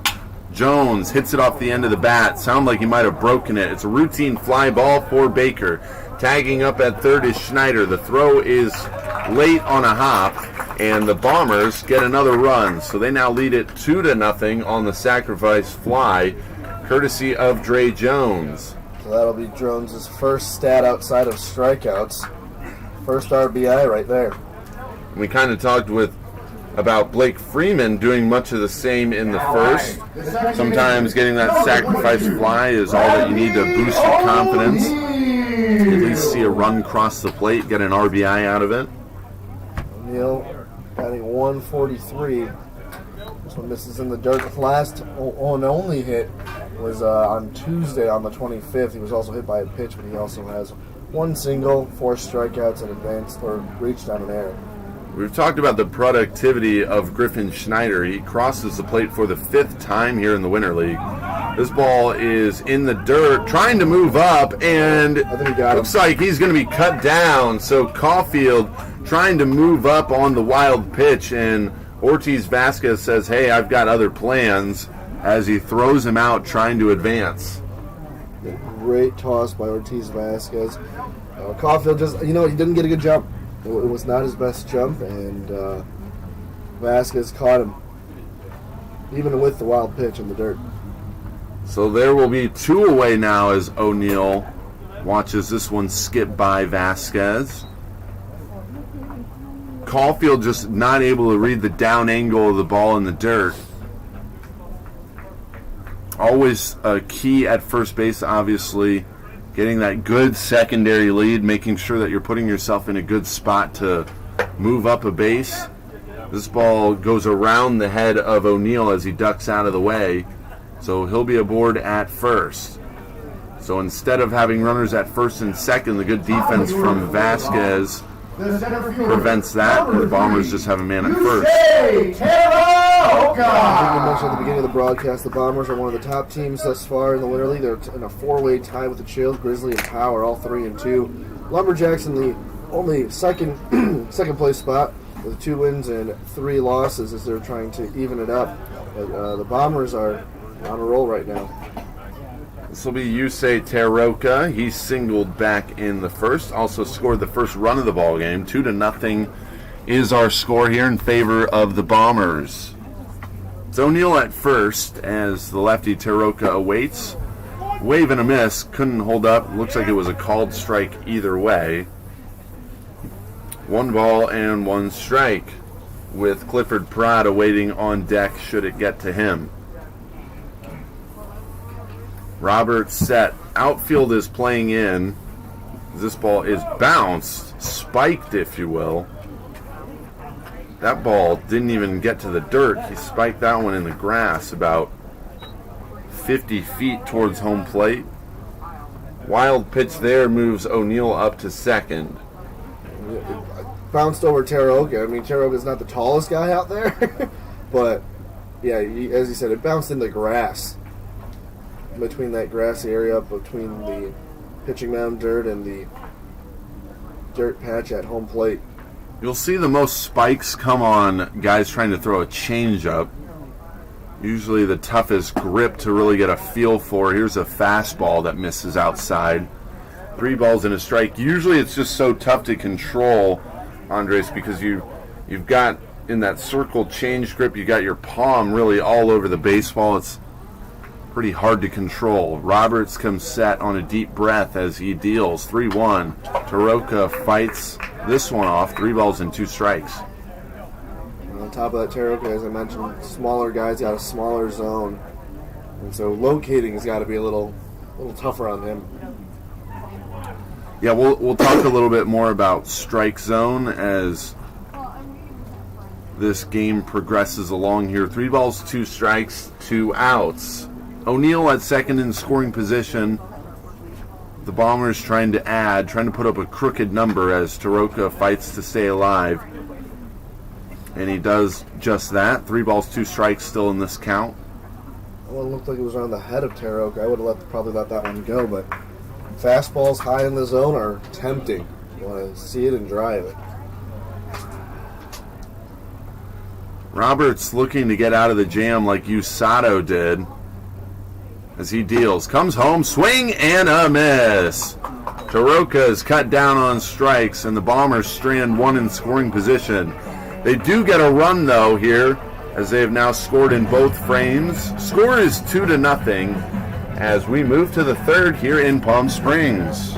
Jones hits it off the end of the bat. Sound like he might have broken it. It's a routine fly ball for Baker. Tagging up at third is Schneider. The throw is late on a hop, and the Bombers get another run. So they now lead it 2-0 on the sacrifice fly, courtesy of Dre Jones. So that'll be Jones' first stat outside of strikeouts. First RBI right there. We kind of talked about Blake Freeman doing much of the same in the first. Sometimes getting that sacrifice fly is all that you need to boost your confidence. At least see a run cross the plate, get an RBI out of it. O'Neill batting 143. This one misses in the dirt. The last and only hit was on Tuesday on the 25th. He was also hit by a pitch, but he also has 1 single, 4 strikeouts, and advanced or reached on an error. We've talked about the productivity of Griffin Schneider. He crosses the plate for the 5th time here in the Winter League. This ball is in the dirt, trying to move up, and I think he got looks him. like he's going to be cut down. So Caulfield trying to move up on the wild pitch, and Ortiz Vasquez says, hey, I've got other plans, as he throws him out trying to advance. Great toss by Ortiz Vasquez. Caulfield just, he didn't get a good jump. It was not his best jump, and Vasquez caught him, even with the wild pitch in the dirt. So there will be 2 away now as O'Neill watches this one skip by Vasquez. Caulfield just not able to read the down angle of the ball in the dirt. Always a key at first base, obviously. Getting that good secondary lead, making sure that you're putting yourself in a good spot to move up a base. This ball goes around the head of O'Neill as he ducks out of the way. So he'll be aboard at first. So instead of having runners at first and second, the good defense from Vasquez prevents that. The Bombers just have a man at first. I think we mentioned at the beginning of the broadcast, the Bombers are one of the top teams thus far in the Winter League. They're in a 4-way tie with the Chills, Grizzly, and Power, all 3-2. Lumberjacks in the only second place spot with 2 wins and 3 losses as they're trying to even it up. But the Bombers are on a roll right now. This will be Yusei Teroka. He singled back in the first. Also scored the first run of the ball game. 2-0 is our score here in favor of the Bombers. It's O'Neill at first as the lefty Teroka awaits. Wave and a miss. Couldn't hold up. Looks like it was a called strike either way. 1 ball and 1 strike with Clifford Prada waiting on deck should it get to him. Roberts set. Outfield is playing in. This ball is bounced, spiked, if you will. That ball didn't even get to the dirt. He spiked that one in the grass about 50 feet towards home plate. Wild pitch there moves O'Neill up to second. Bounced over Teroka. I mean, Teroka's not the tallest guy out there, but yeah, as you said, it bounced in the grass. Between that grassy area, between the pitching mound dirt and the dirt patch at home plate. You'll see the most spikes come on guys trying to throw a changeup. Usually the toughest grip to really get a feel for. Here's a fastball that misses outside. 3 balls and a strike. Usually it's just so tough to control, Andres, because you've got in that circle change grip, you got your palm really all over the baseball. It's pretty hard to control. Roberts comes set on a deep breath as he deals 3-1. Teroka fights this one off. 3 balls and 2 strikes. And on top of that, Teroka, as I mentioned, smaller guys got a smaller zone, and so locating has got to be a little tougher on him. Yeah, we'll talk a little bit more about strike zone as this game progresses along here. 3 balls, 2 strikes, 2 outs. O'Neill at second in scoring position. The Bombers trying to put up a crooked number as Teroka fights to stay alive. And he does just that. 3 balls, 2 strikes still in this count. Well, it looked like it was around the head of Teroka. I would have probably let that one go, but Fastballs high in the zone are tempting. You want to see it and drive it. Roberts looking to get out of the jam like USADO did as he deals. Comes home, swing and a miss. Taroka is cut down on strikes, and the Bombers strand one in scoring position. They do get a run, though, here, as they have now scored in both frames. Score is 2-0 as we move to the third here in Palm Springs.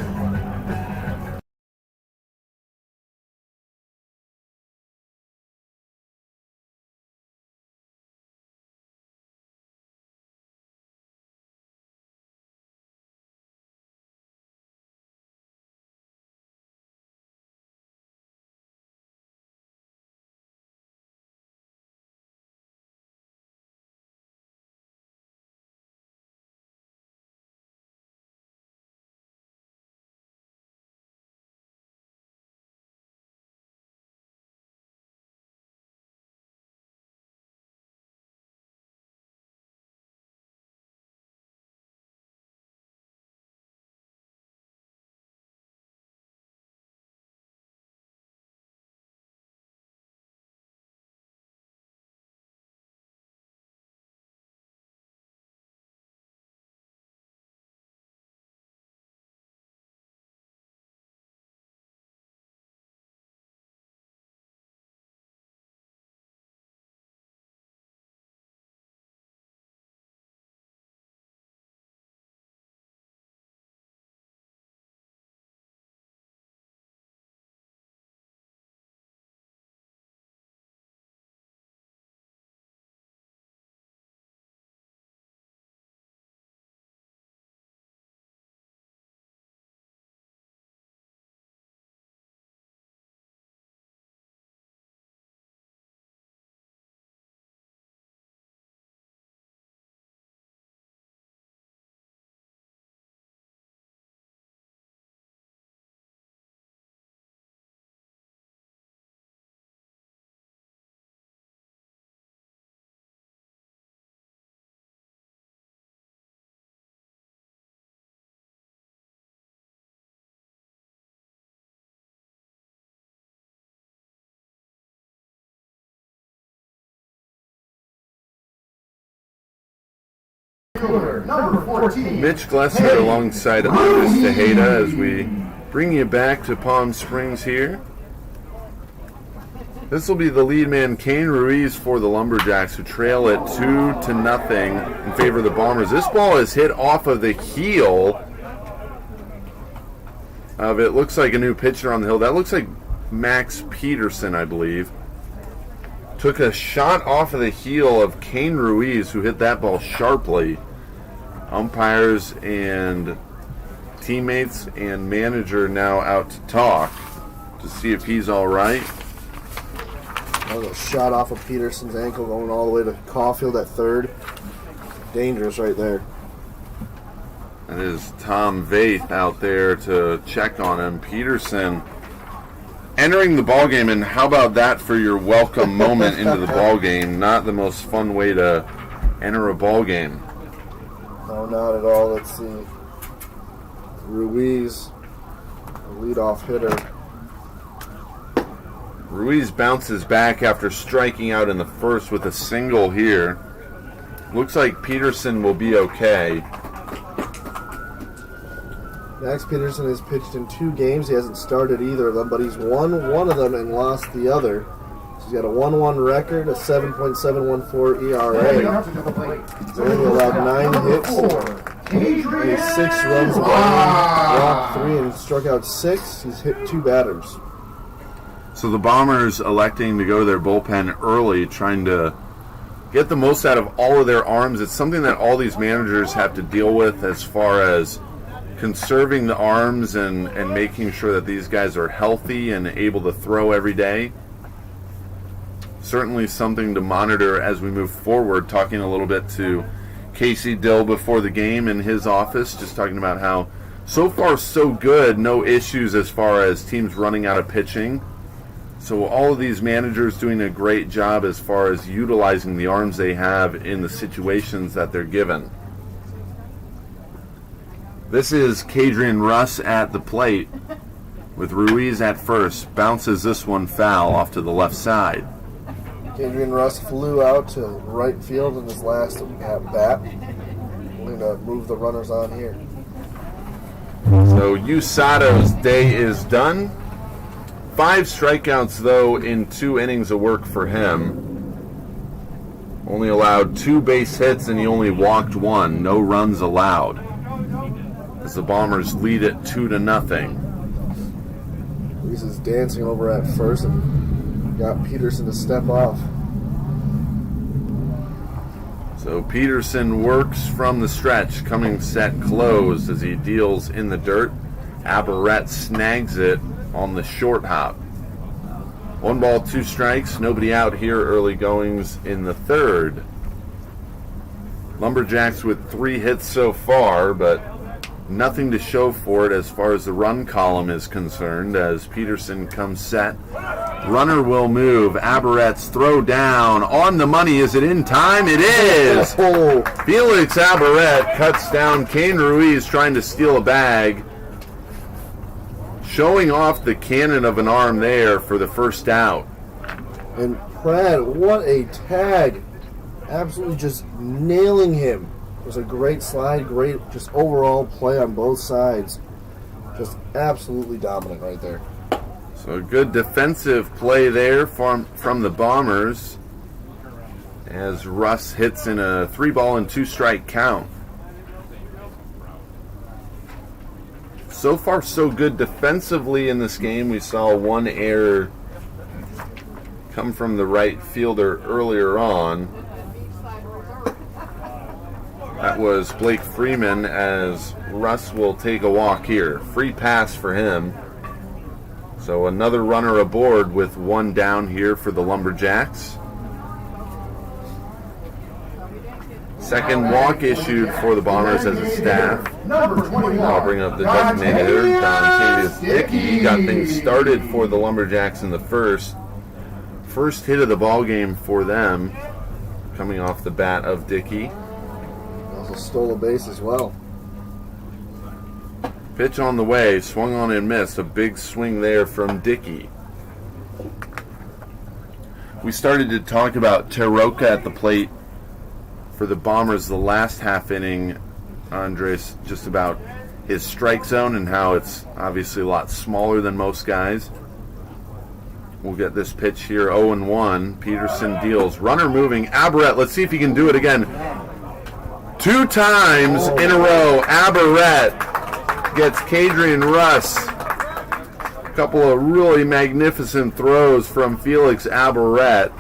Number 14. Mitch Glesser alongside Andrew Starkey as we bring you back to Palm Springs here. This will be the lead man, Kane Ruiz, for the Lumberjacks, who trail it 2-0 in favor of the Bombers. This ball is hit off of the heel of, it looks like a new pitcher on the hill. That looks like Max Peterson, I believe. Took a shot off of the heel of Kane Ruiz, who hit that ball sharply. Umpires and teammates and manager now out to talk to see if he's all right. That was a shot off of Peterson's ankle going all the way to Caulfield at third. Dangerous right there. That is Tom Vaith out there to check on him. Peterson entering the ballgame, and how about that for your welcome moment into the ballgame? Not the most fun way to enter a ballgame. No, not at all. Let's see. Ruiz, the leadoff hitter. Ruiz bounces back after striking out in the first with a single here. Looks like Peterson will be okay. Max Peterson has pitched in 2 games. He hasn't started either of them, but he's won one of them and lost the other. So he's got a 1-1 record, a 7.714 ERA. He's only allowed 9 hits, and 6 runs, walked 3, and struck out 6. He's hit 2 batters. So the Bombers electing to go to their bullpen early, trying to get the most out of all of their arms. It's something that all these managers have to deal with as far as conserving the arms and making sure that these guys are healthy and able to throw every day. Certainly something to monitor as we move forward. Talking a little bit to Casey Dill before the game in his office, just talking about how so far so good, no issues as far as teams running out of pitching. So all of these managers doing a great job as far as utilizing the arms they have in the situations that they're given. This is Kadrian Russ at the plate with Ruiz at first. Bounces this one foul off to the left side. Adrian Russ flew out to right field in his last at bat. We're going to move the runners on here. So Usato's day is done. 5 strikeouts, though, in 2 innings of work for him. Only allowed 2 base hits, and he only walked 1. No runs allowed. As the Bombers lead it 2-0. Reese is dancing over at first and got Peterson to step off. So Peterson works from the stretch, coming set close as he deals in the dirt. Aberrett snags it on the short hop. 1 ball, 2 strikes, nobody out here, early goings in the third. Lumberjacks with 3 hits so far, but nothing to show for it as far as the run column is concerned as Peterson comes set. Runner will move. Aberrett's throw down. On the money. Is it in time? It is! Oh. Felix Aberrett cuts down Kane Ruiz trying to steal a bag. Showing off the cannon of an arm there for the first out. And Pratt, what a tag. Absolutely just nailing him. It was a great slide, great just overall play on both sides. Just absolutely dominant right there. So a good defensive play there from the Bombers as Russ hits in a 3 ball and 2 strike count. So far so good defensively in this game. We saw 1 error come from the right fielder earlier on. That was Blake Freeman as Russ will take a walk here. Free pass for him. So another runner aboard with 1 down here for the Lumberjacks. Second walk issued for the Bombers as a staff. I'll bring up the designated hitter, Don Dickey. Got things started for the Lumberjacks in the first. First hit of the ball game for them, coming off the bat of Dickey. Also stole a base as well. Pitch on the way, swung on and missed. A big swing there from Dickey. We started to talk about Teroka at the plate for the Bombers the last half inning, Andres, just about his strike zone and how it's obviously a lot smaller than most guys. We'll get this pitch here, 0-1. Peterson deals. Runner moving. Aberrett, let's see if he can do it again. 2 times in a row, Aberrett gets Kadrian Russ. A couple of really magnificent throws from Felix Aberrett.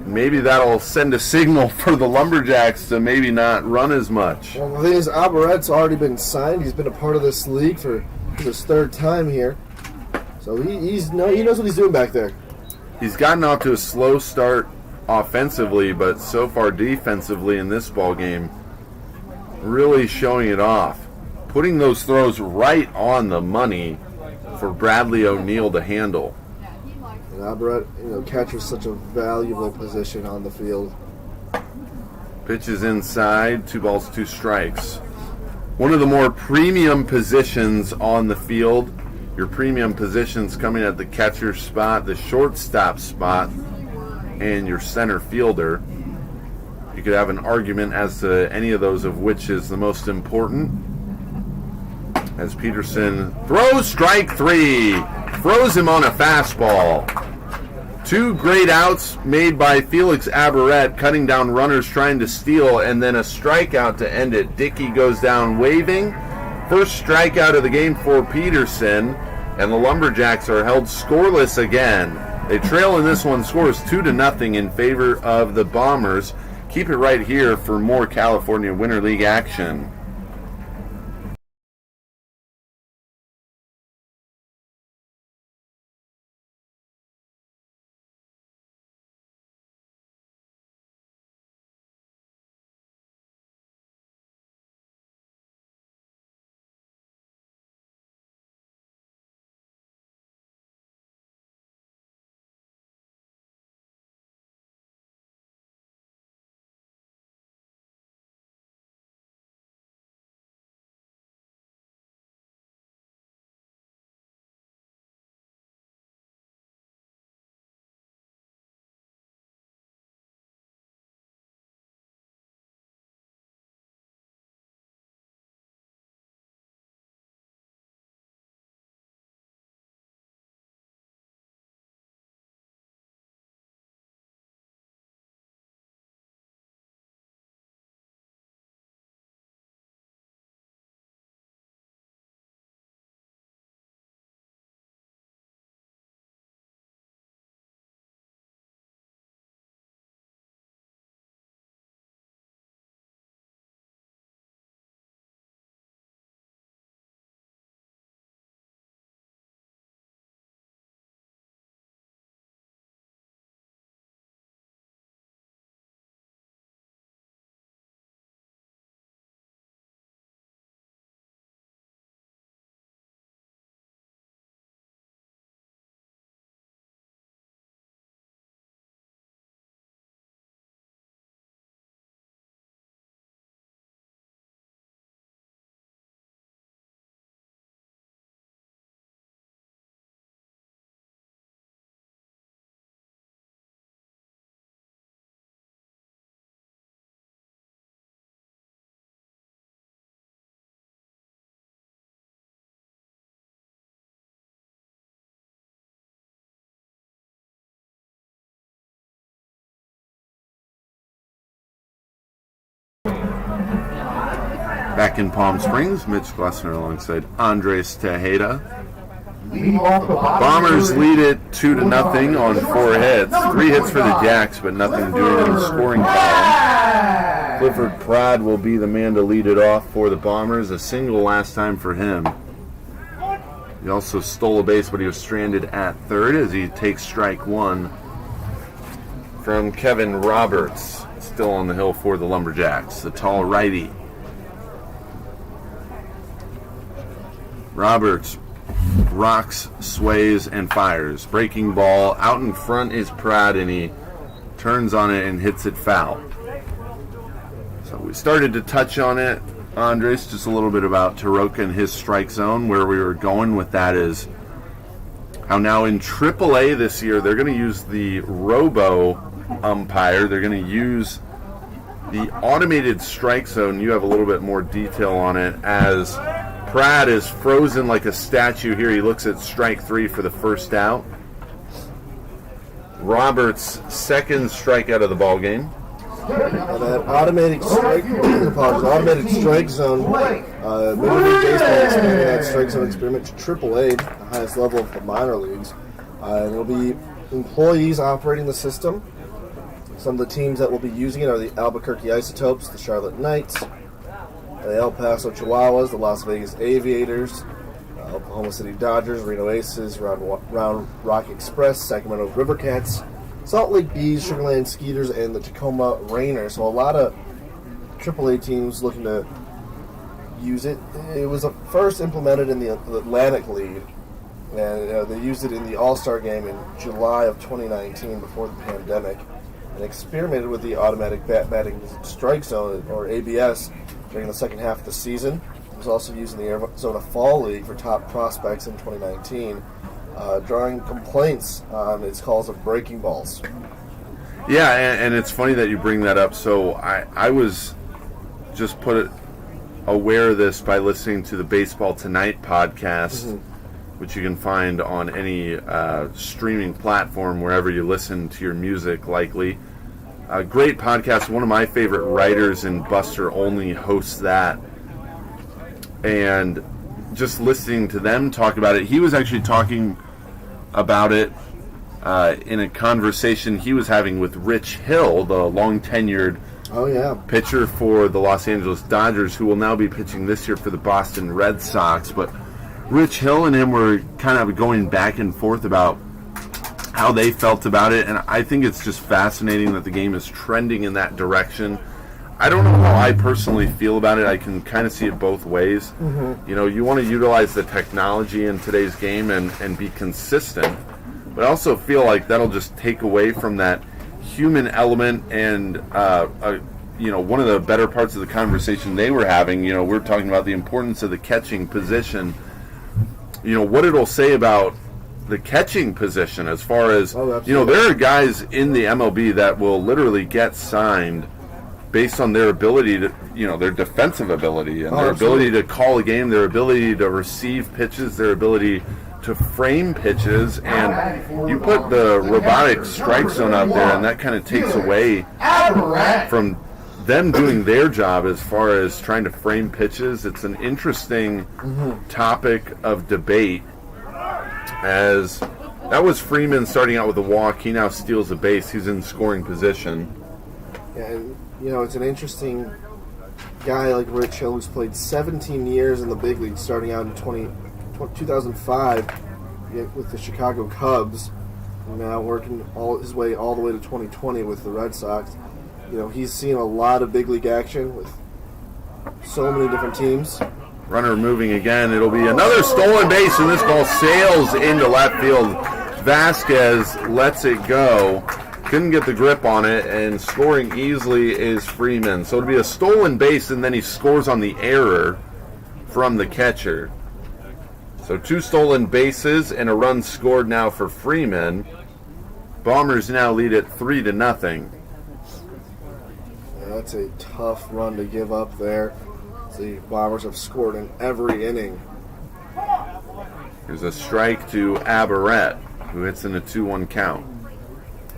Maybe that'll send a signal for the Lumberjacks to maybe not run as much. Well, the thing is, Aberrett's already been signed. He's been a part of this league for his 3rd time here. So he knows what he's doing back there. He's gotten off to a slow start offensively, but so far defensively in this ball game, really showing it off. Putting those throws right on the money for Bradley O'Neal to handle. And Aberrett, catches such a valuable position on the field. Pitches inside, 2 balls, 2 strikes. One of the more premium positions on the field. Your premium positions coming at the catcher spot, the shortstop spot, and your center fielder. You could have an argument as to any of those of which is the most important. As Peterson throws strike 3, throws him on a fastball. 2 great outs made by Felix Aberrett, cutting down runners trying to steal, and then a strikeout to end it. Dickey goes down waving. First strikeout of the game for Peterson, and the Lumberjacks are held scoreless again. They trail in this one, scores 2-0 in favor of the Bombers. Keep it right here for more California Winter League action. Back in Palm Springs, Mitch Glessner alongside Andres Tejeda. Bombers lead it 2-0 on 4 hits. 3 hits for the Jacks, but nothing doing in the scoring column. Clifford Pratt will be the man to lead it off for the Bombers. A single last time for him. He also stole a base, but he was stranded at third as he takes strike 1 from Kevin Roberts. Still on the hill for the Lumberjacks, the tall righty. Roberts rocks, sways, and fires. Breaking ball. Out in front is Pratt, and he turns on it and hits it foul. So we started to touch on it, Andres, just a little bit about Taroka and his strike zone. Where we were going with that is how now in AAA this year, they're going to use the robo umpire. They're going to use the automated strike zone. You have a little bit more detail on it, as Pratt is frozen like a statue here. He looks at strike 3 for the first out. Roberts' second strikeout of the ball game. That automatic strike, automated strike zone. Major League Baseball expanded that strike zone experiment to AAA, the highest level of the minor leagues. There'll be employees operating the system. Some of the teams that will be using it are the Albuquerque Isotopes, the Charlotte Knights, the El Paso Chihuahuas, the Las Vegas Aviators, Oklahoma City Dodgers, Reno Aces, Round Rock Express, Sacramento Rivercats, Salt Lake Bees, Sugar Land Skeeters, and the Tacoma Rainers. So a lot of AAA teams looking to use it. It was first implemented in the Atlantic League, and they used it in the All-Star game in July of 2019 before the pandemic, and experimented with the automatic batting strike zone, or ABS, during the second half of the season. It was also used in the Arizona Fall League for top prospects in 2019, drawing complaints on its calls of breaking balls. Yeah, and it's funny that you bring that up. So I was just aware of this by listening to the Baseball Tonight podcast, which you can find on any streaming platform wherever you listen to your music, likely. A great podcast. One of my favorite writers in Buster Olney hosts that. And just listening to them talk about it, he was actually talking about it in a conversation he was having with Rich Hill, the long-tenured pitcher for the Los Angeles Dodgers, who will now be pitching this year for the Boston Red Sox. But Rich Hill and him were kind of going back and forth about how they felt about it, and I think it's just fascinating that the game is trending in that direction. I don't know how I personally feel about it. I can kind of see it both ways. You know, you want to utilize the technology in today's game and be consistent, but I also feel like that'll just take away from that human element. And one of the better parts of the conversation they were having, we're talking about the importance of the catching position. What it'll say about the catching position as far as, there are guys in the MLB that will literally get signed based on their ability to, their defensive ability and their ability to call a game, their ability to receive pitches, their ability to frame pitches. And you put the robotic strike zone out there, and that kind of takes away from them doing their job as far as trying to frame pitches. It's an interesting topic of debate, as that was Freeman starting out with a walk. He now steals a base. He's in scoring position. And, it's an interesting guy like Rich Hill, who's played 17 years in the big league, starting out in 2005 with the Chicago Cubs, and now working his way all the way to 2020 with the Red Sox. He's seen a lot of big league action with so many different teams. Runner moving again. It'll be another stolen base, and this ball sails into left field. Vasquez lets it go. Couldn't get the grip on it, and scoring easily is Freeman. So it'll be a stolen base, and then he scores on the error from the catcher. So 2 stolen bases and a run scored now for Freeman. Bombers now lead it 3-0. That's a tough run to give up there. The Bombers have scored in every inning. There's a strike to Aberrett, who hits in a 2-1 count.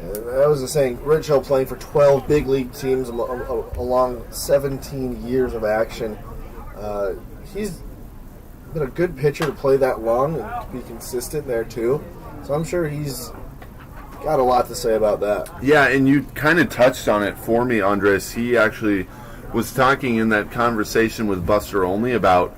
I was just saying, Rich Hill playing for 12 big league teams along 17 years of action. He's been a good pitcher to play that long and be consistent there too. So I'm sure he's got a lot to say about that. Yeah, and you kind of touched on it for me, Andres. He actually was talking in that conversation with Buster Olney about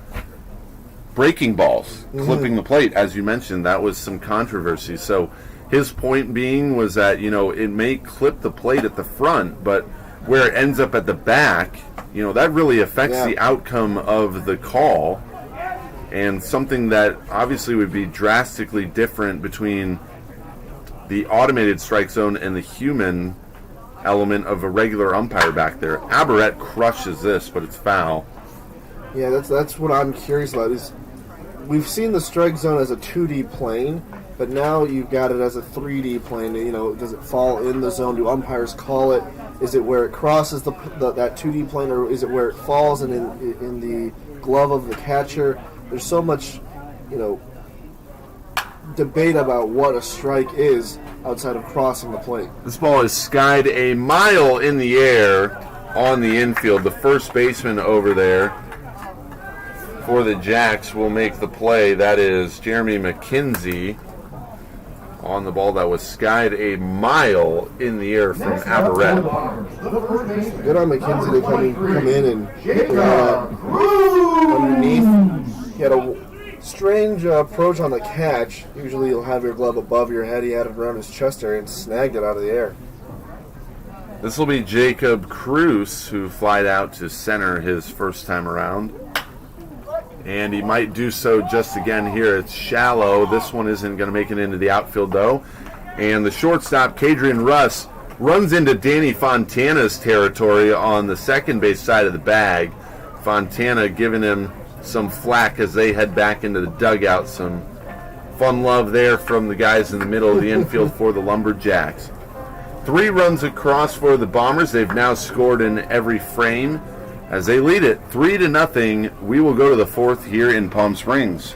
breaking balls, clipping the plate. As you mentioned, that was some controversy. So his point being was that, it may clip the plate at the front, but where it ends up at the back, that really affects the outcome of the call, and something that obviously would be drastically different between the automated strike zone and the human element of a regular umpire back there. Aberrett crushes this, but it's foul. Yeah, that's what I'm curious about. Is we've seen the strike zone as a 2D plane, but now you've got it as a 3D plane. Does it fall in the zone? Do umpires call it? Is it where it crosses that 2D plane, or is it where it falls and in the glove of the catcher? There's so much, debate about what a strike is outside of crossing the plate. This ball is skied a mile in the air on the infield. The first baseman over there for the Jacks will make the play. That is Jeremy McKenzie on the ball that was skied a mile in the air from Aberrett. Good on McKenzie to come in and get that underneath. He had a strange approach on the catch. Usually you'll have your glove above your head. He had it around his chest area and snagged it out of the air. This will be Jacob Cruz, who flied out to center his first time around. And he might do so just again here. It's shallow. This one isn't going to make it into the outfield, though. And the shortstop, Kadrian Russ, runs into Danny Fontana's territory on the second base side of the bag. Fontana giving him some flack as they head back into the dugout. Some fun love there from the guys in the middle of the infield for the Lumberjacks. 3 runs across for the Bombers. They've now scored in every frame as they lead it 3-0. We will go to the 4th here in Palm Springs.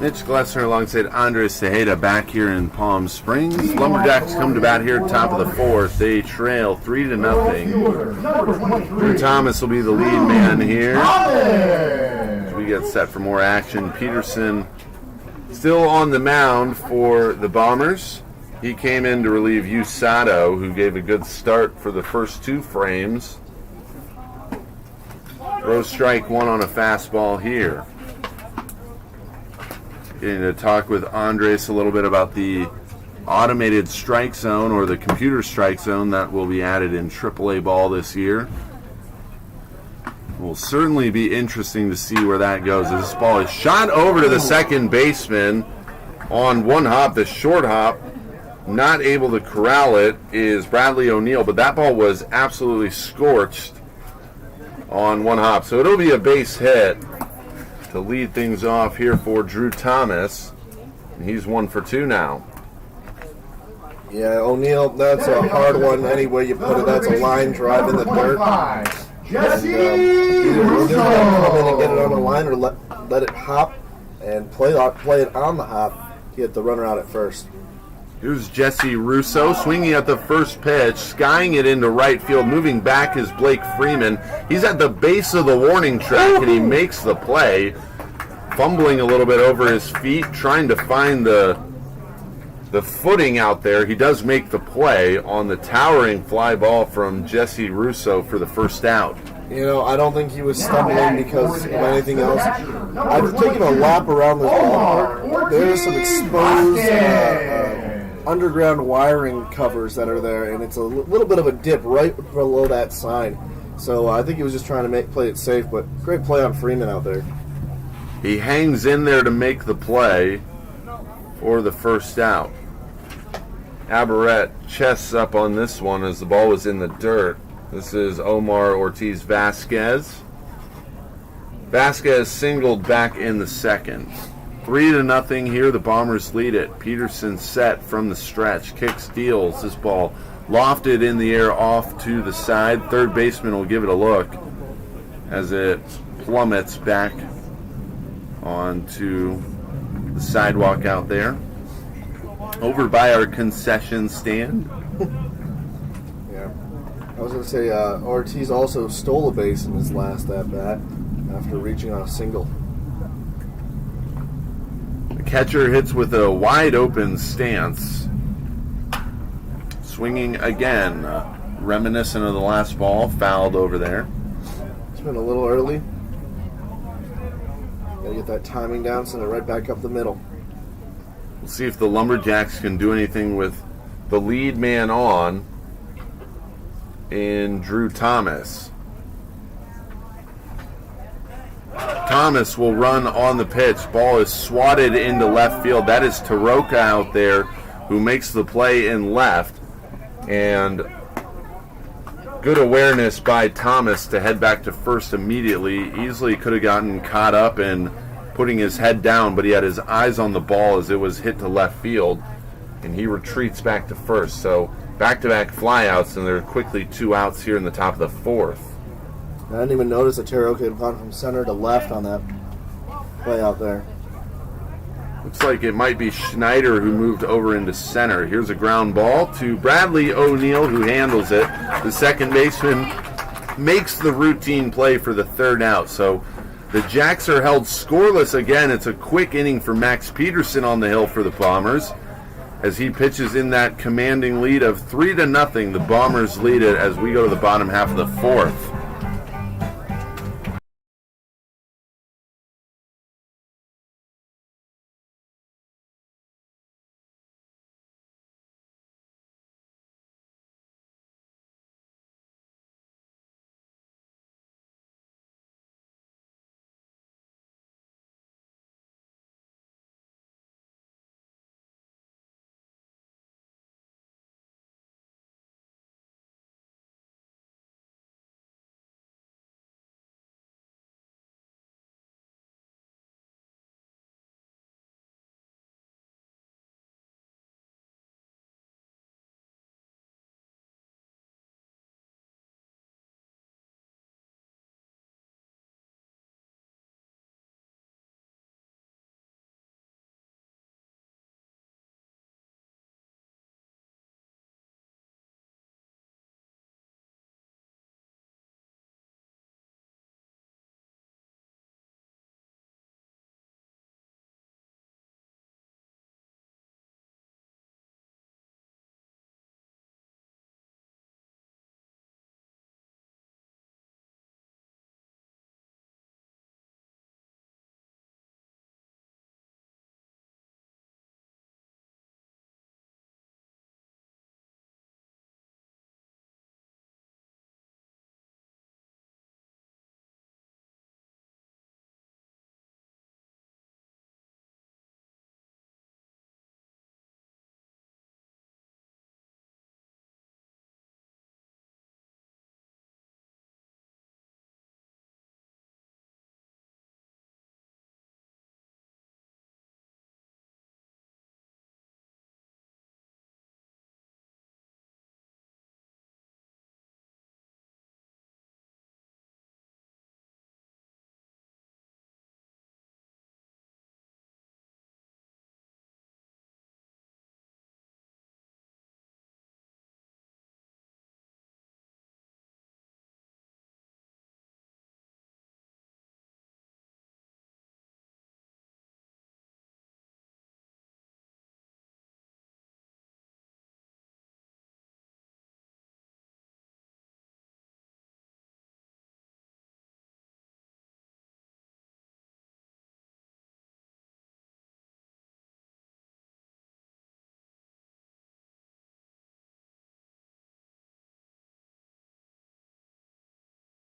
Mitch Glessner alongside Andres Tejeda back here in Palm Springs. Lumberjacks come to bat here, top of the 4th. They trail 3-0. Drew Thomas will be the lead man here as we get set for more action. Peterson still on the mound for the Bombers. He came in to relieve Usato, who gave a good start for the first 2 frames. Throws strike 1 on a fastball here. Getting to talk with Andres a little bit about the automated strike zone, or the computer strike zone, that will be added in AAA ball this year. Will certainly be interesting to see where that goes. As this ball is shot over to the second baseman on one hop, the short hop, not able to corral it is Bradley O'Neill, but that ball was absolutely scorched on one hop. So it'll be a base hit to lead things off here for Drew Thomas. And he's 1 for 2 now. Yeah, O'Neill, that's a hard one any way you put it. That's a line drive in the dirt. Jesse Either Russo. come in and get it on the line or let it hop and play it on the hop. Get the runner out at first. Here's Jesse Russo swinging at the first pitch, skying it into right field. Moving back is Blake Freeman. He's at the base of the warning track, and he makes the play. Fumbling a little bit over his feet, trying to find the footing out there. He does make the play on the towering fly ball from Jesse Russo for the first out. You know, I don't think he was stumbling because of anything else. I've taken a lap around this ballpark. There's some exposed underground wiring covers that are there, and it's a little bit of a dip right below that sign. So I think he was just trying to play it safe, but great play on Freeman out there. He hangs in there to make the play for the first out. Aberrett chests up on this one as the ball was in the dirt. This is Omar Ortiz Vasquez. Vasquez singled back in the second. 3-0 here. The Bombers lead it. Peterson set from the stretch. Kicks, deals. This ball lofted in the air off to the side. Third baseman will give it a look as it plummets back onto the sidewalk out there. Over by our concession stand. Yeah. I was going to say Ortiz also stole a base in his last at-bat after reaching on a single. The catcher hits with a wide-open stance. Swinging again. Reminiscent of the last ball. Fouled over there. It's been a little early. Got to get that timing down, send it right back up the middle. We'll see if the Lumberjacks can do anything with the lead man on in Drew Thomas. Thomas will run on the pitch. Ball is swatted into left field. That is Taroka out there who makes the play in left. And good awareness by Thomas to head back to first immediately. Easily could have gotten caught up in putting his head down, but he had his eyes on the ball as it was hit to left field, and he retreats back to first. So back-to-back flyouts, and there are quickly 2 outs here in the top of the fourth. I didn't even notice that Taroka had gone from center to left on that play out there. Looks like it might be Schneider who moved over into center. Here's a ground ball to Bradley O'Neill, who handles it. The second baseman makes the routine play for the third out. So the Jacks are held scoreless again. It's a quick inning for Max Peterson on the hill for the Bombers as he pitches in that commanding lead of 3-0. The Bombers lead it as we go to the bottom half of the fourth.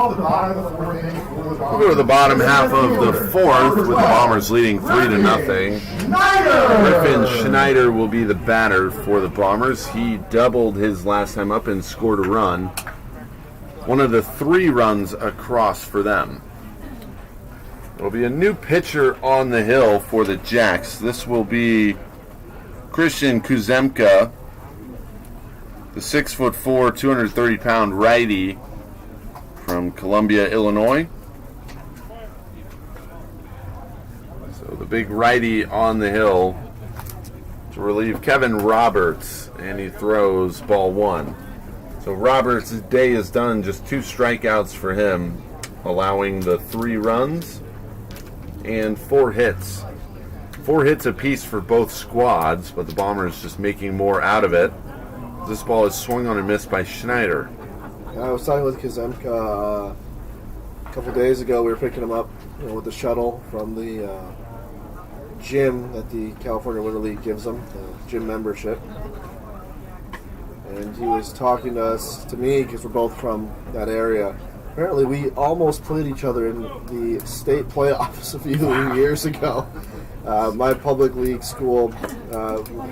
We'll go to the bottom half of the fourth with the Bombers leading 3-0. Griffin Schneider will be the batter for the Bombers. He doubled his last time up and scored a run. One of the 3 runs across for them. There'll be a new pitcher on the hill for the Jacks. This will be Christian Kuzemka, the 6'4", 230-pound righty from Columbia, Illinois. So the big righty on the hill to relieve Kevin Roberts, and he throws ball 1. So Roberts' day is done, just 2 strikeouts for him, allowing the 3 runs and 4 hits. 4 hits apiece for both squads, but the Bombers just making more out of it. This ball is swung on and missed by Schneider. I was talking with Kazemka a couple days ago. We were picking him up with the shuttle from the gym that the California Winter League gives him, the gym membership. And he was talking to me, because we're both from that area. Apparently, we almost played each other in the state playoffs a few years ago. My public league school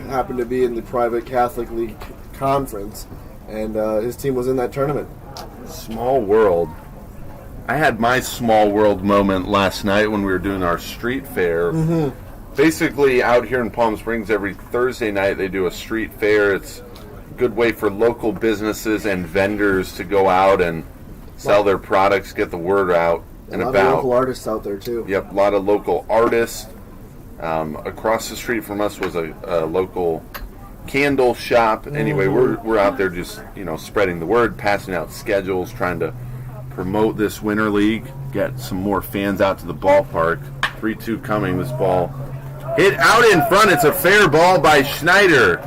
happened to be in the private Catholic League conference, and his team was in that tournament. Small world. I had my small world moment last night when we were doing our street fair. Mm-hmm. Basically, out here in Palm Springs, every Thursday night they do a street fair. It's a good way for local businesses and vendors to go out and sell their products, get the word out and about. A lot of local artists out there, too. Yep, a lot of local artists. Across the street from us was a local candle shop. Anyway, we're out there just, spreading the word, passing out schedules, trying to promote this winter league, get some more fans out to the ballpark. 3-2 coming. This ball hit out in front. It's a fair ball by Schneider.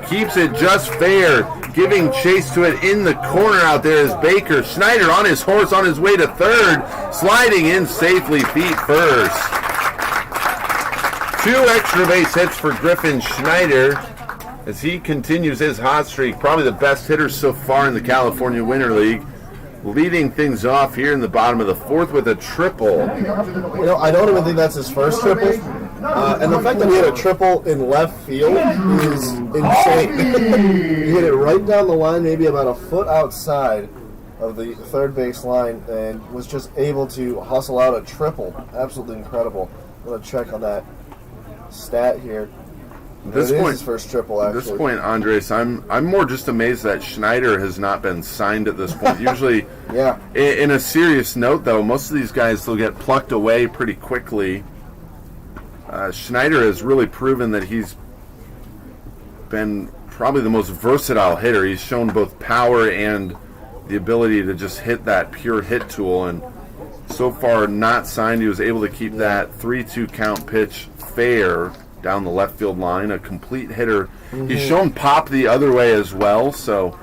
Keeps it just fair. Giving chase to it in the corner out there is Baker. Schneider on his horse on his way to third. Sliding in safely, feet first. 2 extra base hits for Griffin Schneider as he continues his hot streak. Probably the best hitter so far in the California Winter League. Leading things off here in the bottom of the fourth with a triple. I don't even think that's his first triple. And the fact that he had a triple in left field is insane. He hit it right down the line, maybe about a foot outside of the third base line, and was just able to hustle out a triple. Absolutely incredible. I'm going to check on that stat here. This point, his first triple, actually. At this point, Andres, I'm more just amazed that Schneider has not been signed at this point. Usually, yeah. In a serious note, though, most of these guys will get plucked away pretty quickly. Schneider has really proven that he's been probably the most versatile hitter. He's shown both power and the ability to just hit that pure hit tool, and so far not signed. He was able to keep that 3-2 count pitch fair down the left field line, a complete hitter. Mm-hmm. He's shown pop the other way as well, so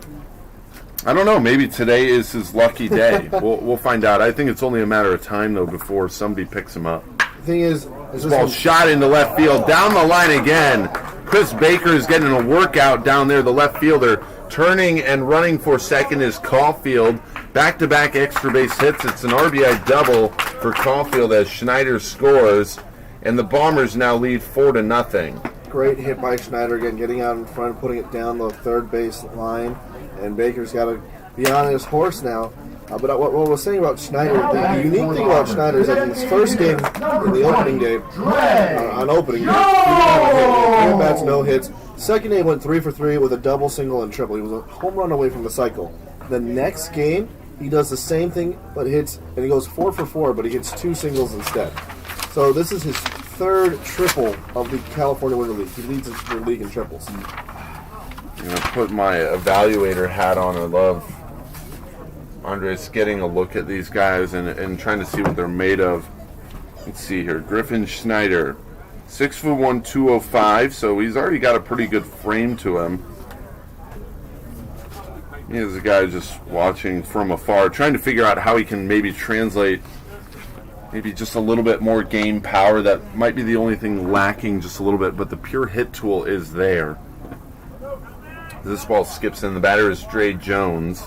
I don't know, maybe today is his lucky day. We'll find out. I think it's only a matter of time, though, before somebody picks him up. The thing is, this ball shot into left field, down the line again. Chris Baker is getting a workout down there, the left fielder. Turning and running for second is Caulfield. Back-to-back extra base hits. It's an RBI double for Caulfield as Schneider scores. And the Bombers now lead 4-0. Great hit by Schneider again, getting out in front, putting it down the third base line. And Baker's got to be on his horse now. But what I was saying about Schneider, the unique thing about Schneider is that in his first game, in the opening day, on opening day, he bats, no hits. Second game went 3 for 3 with a double, single, and triple. He was a home run away from the cycle. The next game, he does the same thing, but hits, and he goes 4 for 4, but he hits 2 singles instead. So this is his third triple of the California Winter League. He leads the league in triples. I'm going to put my evaluator hat on. I love Andres getting a look at these guys and trying to see what they're made of. Let's see here. Griffin Schneider, 6'1", 205, so he's already got a pretty good frame to him. He's a guy just watching from afar, trying to figure out how he can maybe translate maybe just a little bit more game power. That might be the only thing lacking just a little bit, but the pure hit tool is there. This ball skips in. The batter is Dre Jones.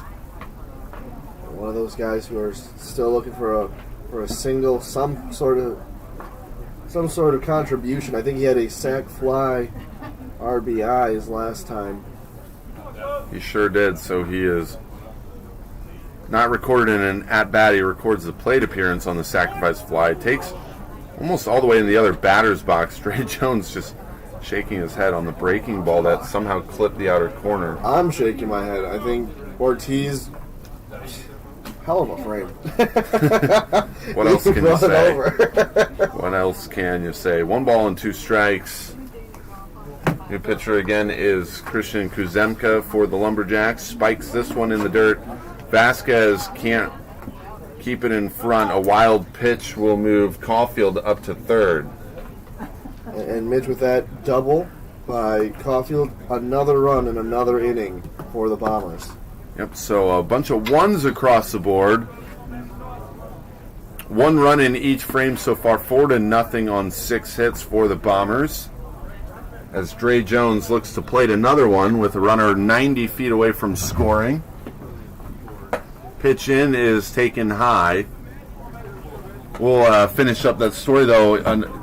One of those guys who are still looking for a single, some sort of contribution. I think he had a sac fly RBI his last time. He sure did. So he is not recorded in an at-bat. He records the plate appearance on the sacrifice fly. Takes almost all the way in the other batter's box. Dre Jones just shaking his head on the breaking ball that somehow clipped the outer corner. I'm shaking my head. I think Ortiz, hell of a frame. What else can you say? Over. What else can you say? 1 ball and 2 strikes. New pitcher again is Christian Kuzemka for the Lumberjacks. Spikes this one in the dirt. Vasquez can't keep it in front. A wild pitch will move Caulfield up to third. And Mitch, with that double by Caulfield, another run in another inning for the Bombers. Yep, so a bunch of ones across the board. 1 run in each frame so far, 4-0 on 6 hits for the Bombers. As Dre Jones looks to plate another one with a runner 90 feet away from scoring. Pitch in is taken high. We'll finish up that story, though.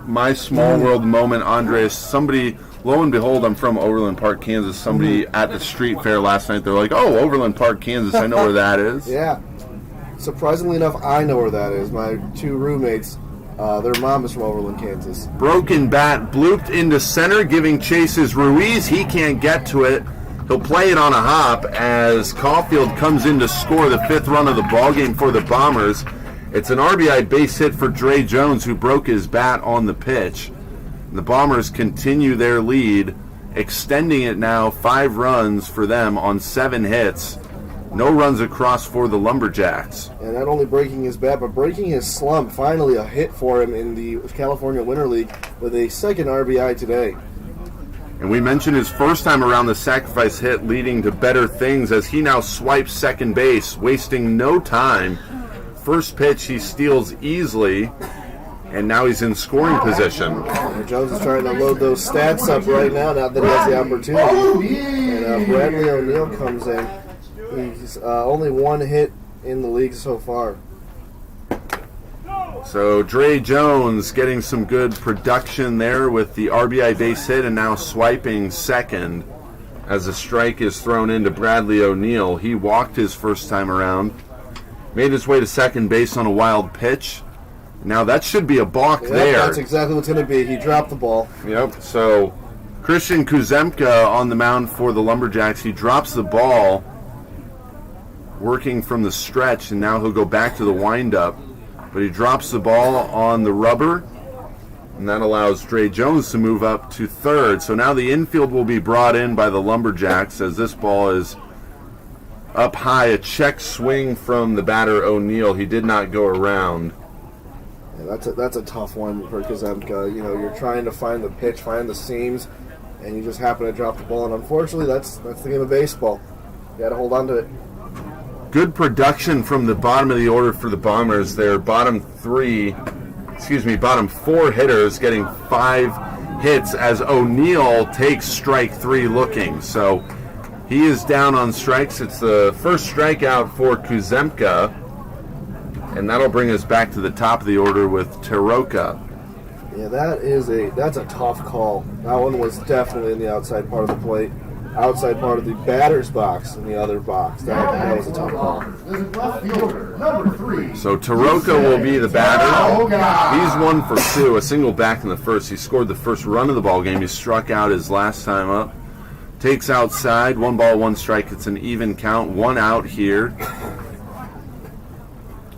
My small world moment, Andres, somebody, lo and behold, I'm from Overland Park, Kansas. Somebody at the street fair last night, they're like, oh, Overland Park, Kansas, I know where that is. Yeah. Surprisingly enough, I know where that is. My 2 roommates, their mom is from Overland, Kansas. Broken bat blooped into center, giving chases Ruiz. He can't get to it. He'll play it on a hop as Caulfield comes in to score the 5th run of the ballgame for the Bombers. It's an RBI base hit for Dre Jones, who broke his bat on the pitch. The Bombers continue their lead, extending it now 5 runs for them on 7 hits. No runs across for the Lumberjacks. And not only breaking his bat, but breaking his slump. Finally a hit for him in the California Winter League with a 2nd RBI today. And we mentioned his first time around the sacrifice hit leading to better things as he now swipes second base, wasting no time. First pitch he steals easily, and now he's in scoring position. And Jones is trying to load those stats up right now that he has the opportunity. And Bradley O'Neill comes in. He's only 1 hit in the league so far. So Dre Jones getting some good production there with the RBI base hit and now swiping second as a strike is thrown into Bradley O'Neill. He walked his first time around, made his way to second base on a wild pitch. Now that should be a balk there. That's exactly what's going to be. He dropped the ball. Yep, so Christian Kuzemka on the mound for the Lumberjacks. He drops the ball working from the stretch, and now he'll go back to the windup. But he drops the ball on the rubber, and that allows Dre Jones to move up to third. So now the infield will be brought in by the Lumberjacks as this ball is up high. A check swing from the batter O'Neill. He did not go around. Yeah, that's a tough one for Kuzemka. You know, you're trying to find the pitch, find the seams, and you just happen to drop the ball. And unfortunately, that's the game of baseball. You got to hold on to it. Good production from the bottom of the order for the Bombers. Their bottom 4 hitters getting 5 hits as O'Neill takes strike 3 looking. So he is down on strikes. It's the first strikeout for Kuzemka, and that'll bring us back to the top of the order with Taroka. Yeah, that's a tough call. That one was definitely in the outside part of the plate. Outside part of the batter's box in the other box. That was a tough call. So Taroka will be the batter. He's 1 for 2, a single back in the first. He scored the first run of the ball game. He struck out his last time up. Takes outside, 1 ball, 1 strike. It's an even count, 1 out here,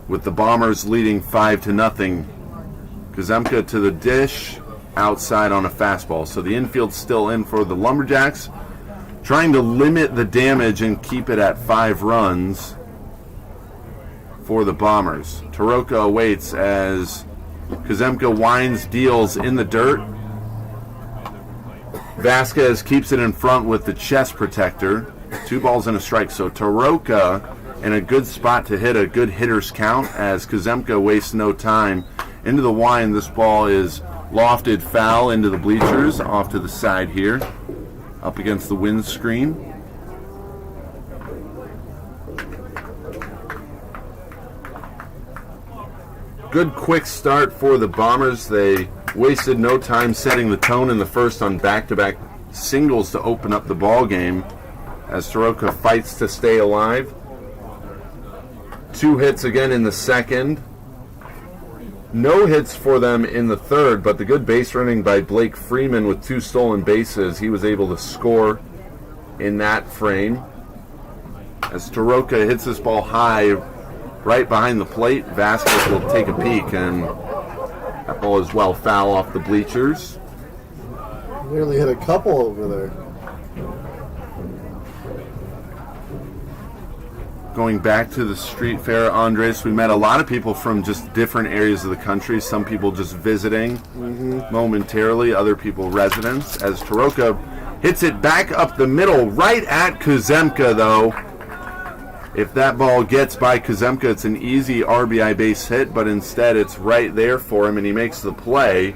with the Bombers leading 5-0. Kuzemka to the dish, outside on a fastball. So the infield's still in for the Lumberjacks, trying to limit the damage and keep it at 5 runs for the Bombers. Taroka awaits as Kuzemka winds, deals in the dirt. Vasquez keeps it in front with the chest protector. 2 balls and a strike. So Taroka in a good spot to hit a good hitter's count as Kuzemka wastes no time. Into the wind, this ball is lofted foul into the bleachers off to the side here, up against the windscreen. good quick start for the Bombers. They wasted no time setting the tone in the first on back-to-back singles to open up the ball game as Soroka fights to stay alive. 2 hits again in the second. No hits for them in the third, but the good base running by Blake Freeman with 2 stolen bases, he was able to score in that frame. As Soroka hits this ball high right behind the plate, Vasquez will take a peek, and that ball is well foul off the bleachers. Nearly hit a couple over there. Going back to the street fair, Andres, we met a lot of people from just different areas of the country. Some people just visiting momentarily, other people residents. As Soroka hits it back up the middle, right at Kuzemka, though. If that ball gets by Kuzemka, it's an easy RBI base hit, but instead it's right there for him, and he makes the play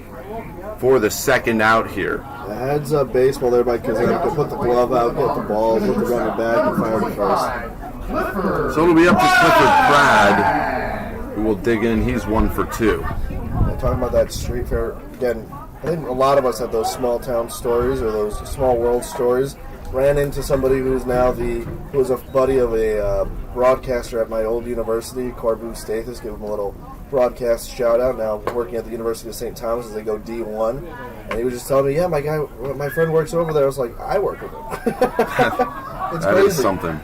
for the second out here. A heads-up baseball there by Kuzemka. Put the glove out, get the ball, put the runner back, and fire to first. So it'll be up to Clifford Pratt, who will dig in. He's 1 for 2. Yeah, talking about that street fair, again, I think a lot of us have those small town stories or those small world stories. Ran into somebody who was a buddy of a broadcaster at my old university, Corbu Stathis. Give him a little broadcast shout out. Now working at the University of St. Thomas as they go D1, and he was just telling me, "Yeah, my friend works over there." I was like, "I work with him." It's that crazy. is something.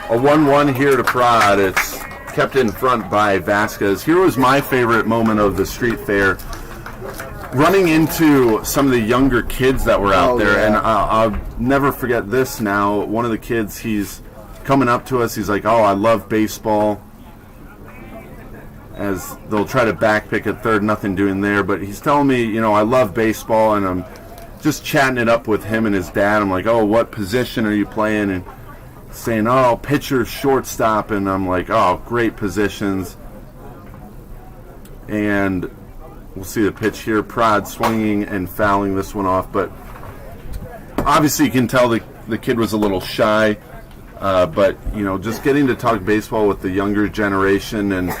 A 1-1 here to Prad. It's kept in front by Vasquez. Here was my favorite moment of the street fair. Running into some of the younger kids that were out there, yeah. and I'll never forget this now. One of the kids, he's coming up to us. He's like, "Oh, I love baseball." As they'll try to backpick at third, nothing doing there. But he's telling me, "I love baseball," and I'm just chatting it up with him and his dad. I'm like, "Oh, what position are you playing?" And saying, "Oh, pitcher, shortstop," and I'm like, "Oh, great positions." And we'll see the pitch here. Prad swinging and fouling this one off, but obviously you can tell the kid was a little shy. But just getting to talk baseball with the younger generation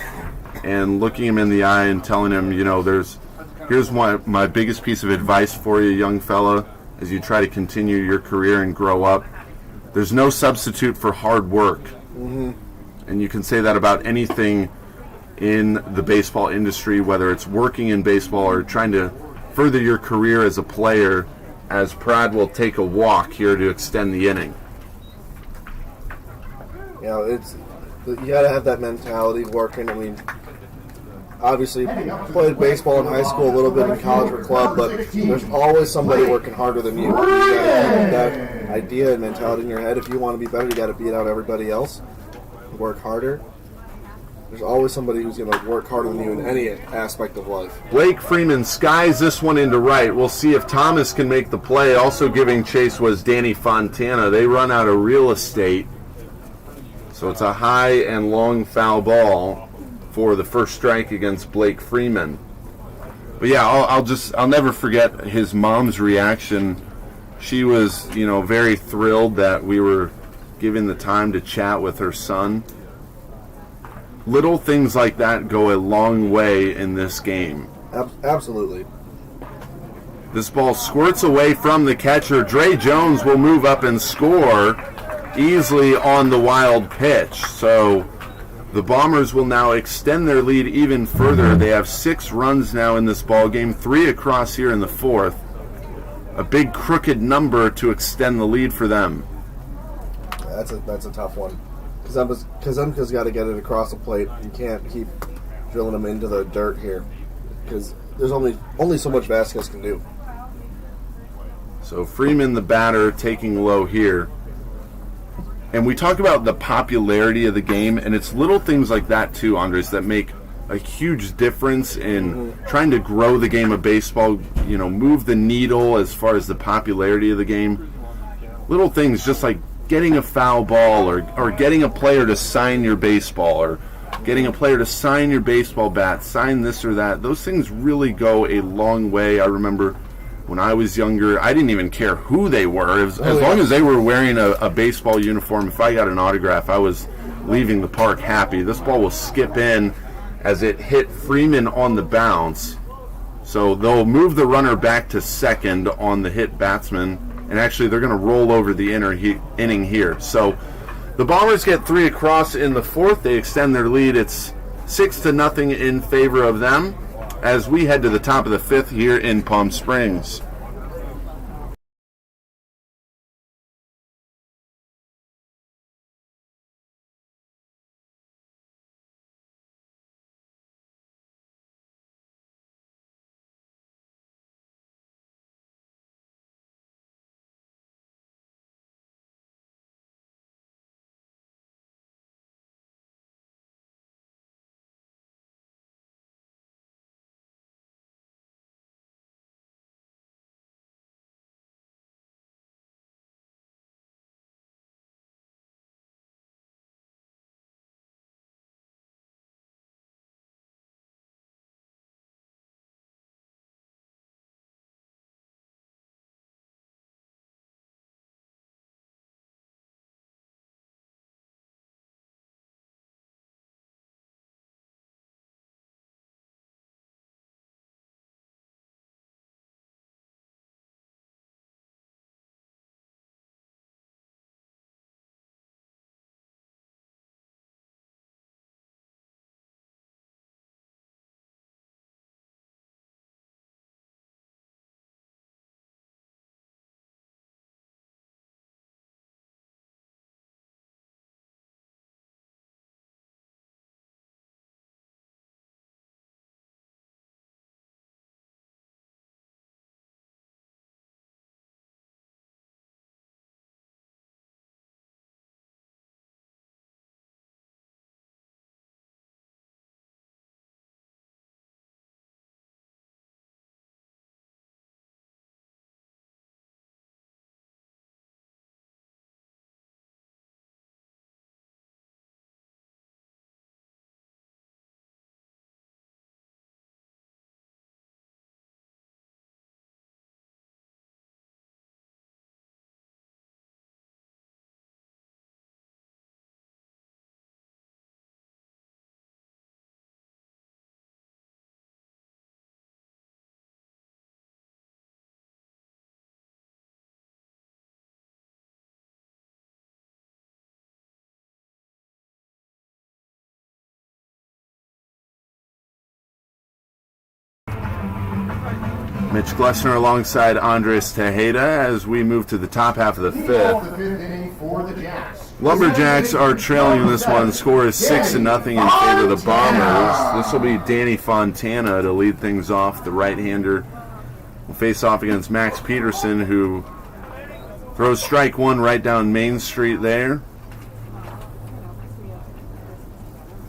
and looking him in the eye and telling him, here's my biggest piece of advice for you, young fella, as you try to continue your career and grow up. There's no substitute for hard work. Mm-hmm. And you can say that about anything in the baseball industry, whether it's working in baseball or trying to further your career as a player, as Prad will take a walk here to extend the inning. You got to have that mentality working. I mean, obviously played baseball in high school, a little bit in college or club, but there's always somebody working harder than you. You got to keep that idea and mentality in your head. If you want to be better, you got to beat out everybody else. Work harder. There's always somebody who's going to work harder than you in any aspect of life. Blake Freeman skies this one into right. We'll see if Thomas can make the play. Also giving chase was Danny Fontana. They run out of real estate. So it's a high and long foul ball for the first strike against Blake Freeman. But yeah, I'll never forget his mom's reaction. She was, very thrilled that we were given the time to chat with her son. Little things like that go a long way in this game. Absolutely. This ball squirts away from the catcher. Dre Jones will move up and score easily on the wild pitch. So the Bombers will now extend their lead even further. They have 6 runs now in this ball game, 3 across here in the 4th. A big crooked number to extend the lead for them. That's a tough one. Kuzemka's got to get it across the plate. You can't keep drilling him into the dirt here because there's only so much Vasquez can do. So Freeman, the batter, taking low here. And we talk about the popularity of the game, and it's little things like that too, Andres, that make a huge difference in trying to grow the game of baseball, move the needle as far as the popularity of the game. Little things just like getting a foul ball or getting a player to sign your baseball or getting a player to sign your baseball bat, sign this or that. Those things really go a long way. I remember when I was younger, I didn't even care who they were. As long as they were wearing a baseball uniform, if I got an autograph, I was leaving the park happy. This ball will skip in, as it hit Freeman on the bounce. So they'll move the runner back to second on the hit batsman, and actually they're going to roll over the inning here. So the Bombers get 3 across in the 4th. They extend their lead. It's 6-0 in favor of them as we head to the top of the 5th here in Palm Springs. Mitch Glessner alongside Andres Tejeda as we move to the top half of the 5th. Lumberjacks are trailing in this one. Score is 6-0 in favor of the Bombers. This will be Danny Fontana to lead things off. The right-hander will face off against Max Peterson, who throws strike 1 right down Main Street there.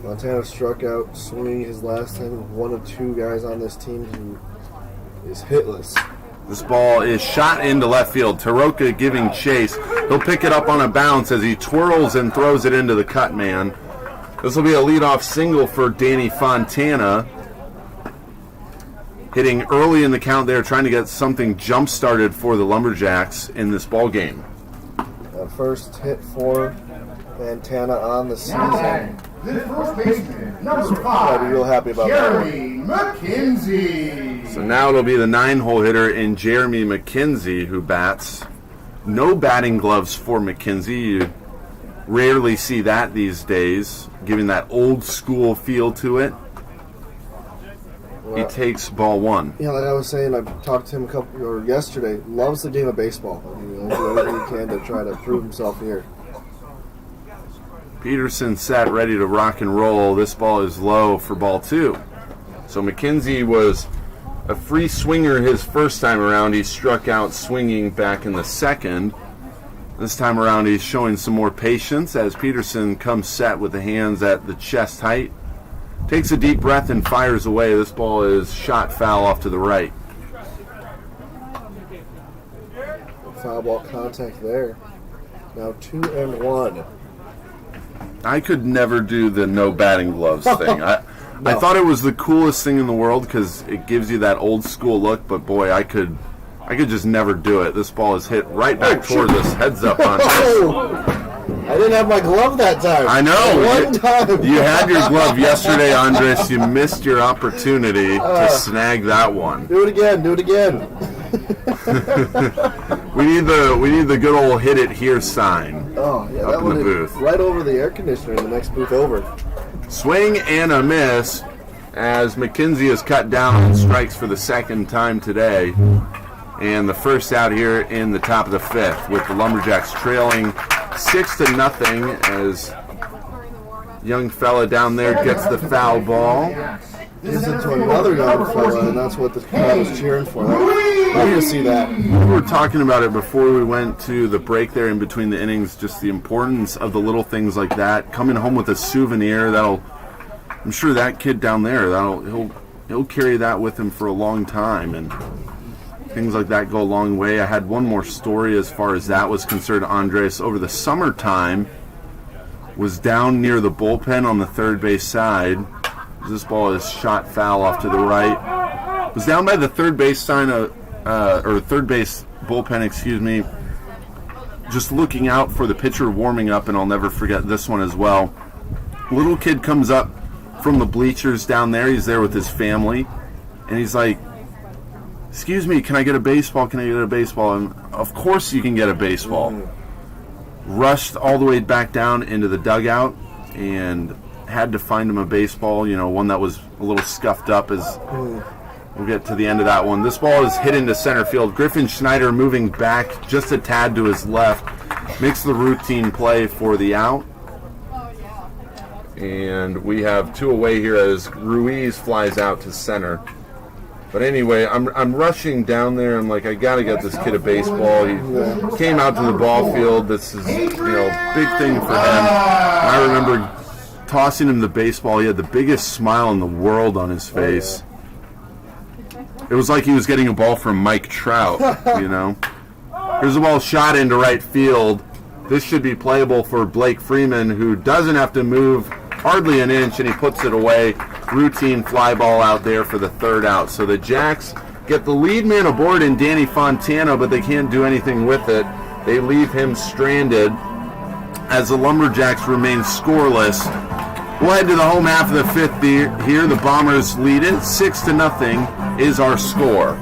Montana struck out swinging his last time. One of 2 guys on this team who is hitless. This ball is shot into left field. Taroka giving chase. He'll pick it up on a bounce as he twirls and throws it into the cut man. This will be a leadoff single for Danny Fontana. Hitting early in the count there, trying to get something jump-started for the Lumberjacks in this ball game. First hit for Fontana on the season. The first baseman, number 5, I'd be real happy about Jeremy McKenzie. So now it'll be the 9-hole hitter in Jeremy McKenzie who bats. No batting gloves for McKenzie. You rarely see that these days, giving that old school feel to it. He takes ball 1. Yeah, like I was saying, I talked to him yesterday. Loves the game of baseball. He'll do everything he can to try to prove himself here. Peterson set, ready to rock and roll. This ball is low for ball 2. So McKenzie was a free swinger his first time around. He struck out swinging back in the 2nd. This time around he's showing some more patience as Peterson comes set with the hands at the chest height. Takes a deep breath and fires away. This ball is shot foul off to the right. Foul ball contact there. Now 2-1. I could never do the no batting gloves thing. I thought it was the coolest thing in the world because it gives you that old school look, but boy, I could just never do it. This ball is hit right back towards us. Heads up on this. I didn't have my glove that time. I know. One time. You had your glove yesterday, Andres. You missed your opportunity to snag that one. Do it again. Do it again. We need the good old hit it here sign. Oh, yeah, up that in one the is booth. right over the air conditioner in the next booth over. Swing and a miss as McKenzie is cut down and strikes for the second time today. And the first out here in the top of the fifth with the Lumberjacks trailing 6-0 as young fella down there gets the foul ball. Gives it to another young fella, and that's what the crowd was cheering for. Love to see that. We were talking about it before we went to the break there in between the innings, just the importance of the little things like that. Coming home with a souvenir, I'm sure that kid down there, he'll carry that with him for a long time, and things like that go a long way. I had one more story as far as that was concerned, Andres. Over the summertime, was down near the bullpen on the third base side. This ball is shot foul off to the right. Was down by the third base third base bullpen, just looking out for the pitcher warming up, and I'll never forget this one as well. Little kid comes up from the bleachers down there. He's there with his family, and he's like, "Excuse me, can I get a baseball? Can I get a baseball?" And of course you can get a baseball. Rushed all the way back down into the dugout and had to find him a baseball, one that was a little scuffed up, as we'll get to the end of that one. This ball is hit into center field. Griffin Schneider moving back just a tad to his left makes the routine play for the out. And we have two away here as Ruiz flies out to center. But anyway, I'm rushing down there. I'm like, I got to get this kid a baseball. He came out to the ball field. This is, big thing for him. I remember tossing him the baseball. He had the biggest smile in the world on his face. It was like he was getting a ball from Mike Trout, Here's a ball shot into right field. This should be playable for Blake Freeman, who doesn't have to move hardly an inch, and he puts it away. Routine fly ball out there for the third out. So the Jacks get the lead man aboard in Danny Fontana, but they can't do anything with it. They leave him stranded as the Lumberjacks remain scoreless. We'll head to the home half of the fifth here. The Bombers lead it. 6-0 is our score.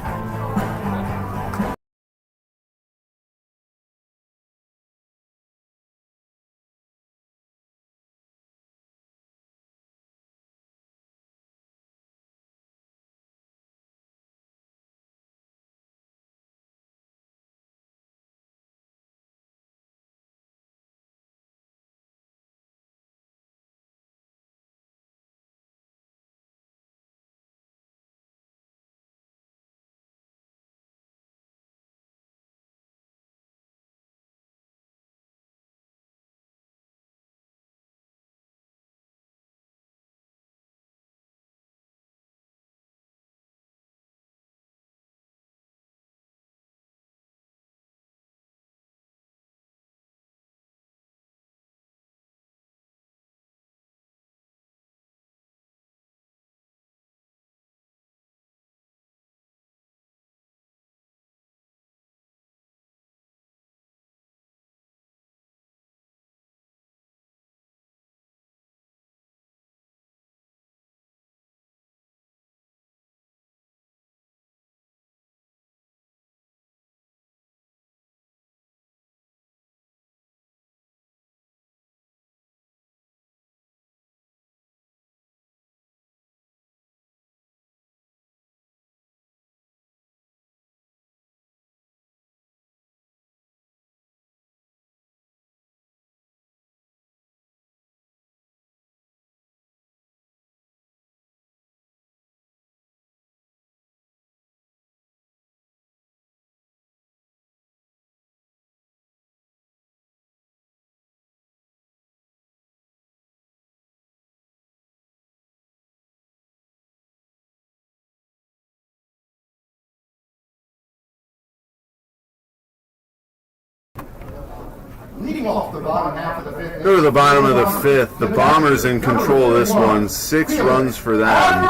Leading off the bottom half of the fifth. Go to the bottom of the fifth. The Bombers in control of this one. 6 runs for them.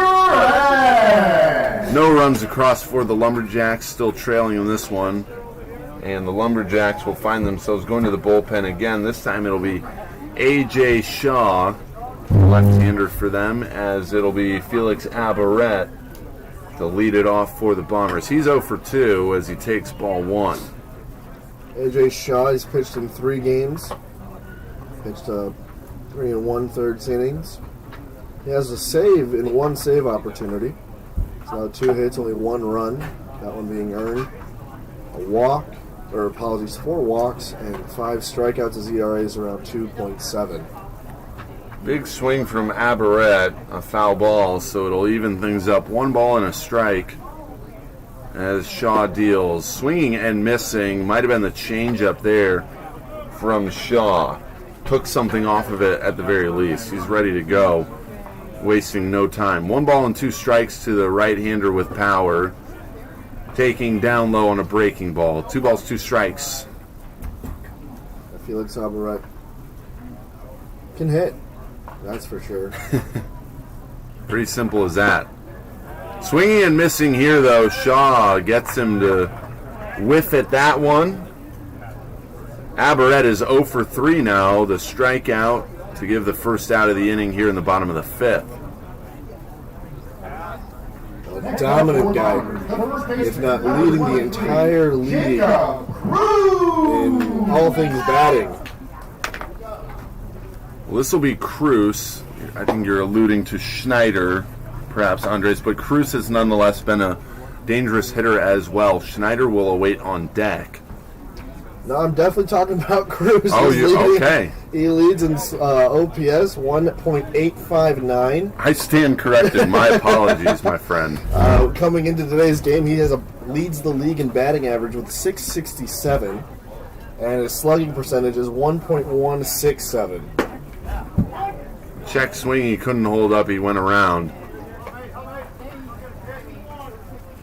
No runs across for the Lumberjacks, still trailing on this one. And the Lumberjacks will find themselves going to the bullpen again. This time it'll be A.J. Shaw, left-hander for them, as it'll be Felix Abaret to lead it off for the Bombers. He's 0 for 2 as he takes ball 1. A.J. Shaw, he's pitched in 3 games. Pitched 3 1/3 innings. He has a save in 1 save opportunity. So 2 hits, only 1 run. That one being earned. A walk, or apologies, 4 walks and 5 strikeouts. His ERA is around 2.7. Big swing from Abaret, a foul ball, so it'll even things up. 1 ball and a strike as Shaw deals. Swinging and missing, might have been the changeup there from Shaw. Took something off of it at the very least. He's ready to go, wasting no time. 1 ball and 2 strikes to the right-hander with power, taking down low on a breaking ball. 2 balls, 2 strikes. Felix Abaret can hit, that's for sure. Pretty simple as that. Swinging and missing here, though. Shaw gets him to whiff at that one. Abaret is 0 for 3 now. The strikeout to give the first out of the inning here in the bottom of the 5th. A dominant guy, if not leading the entire league in all things batting. Well, this will be Cruz. I think you're alluding to Schneider, perhaps, Andres, but Cruz has nonetheless been a dangerous hitter as well. Schneider will await on deck. No, I'm definitely talking about Cruz. Oh, okay. He leads in OPS 1.859. I stand corrected. My apologies, my friend. Coming into today's game, he leads the league in batting average with 667, and his slugging percentage is 1.167. Check swing, he couldn't hold up. He went around.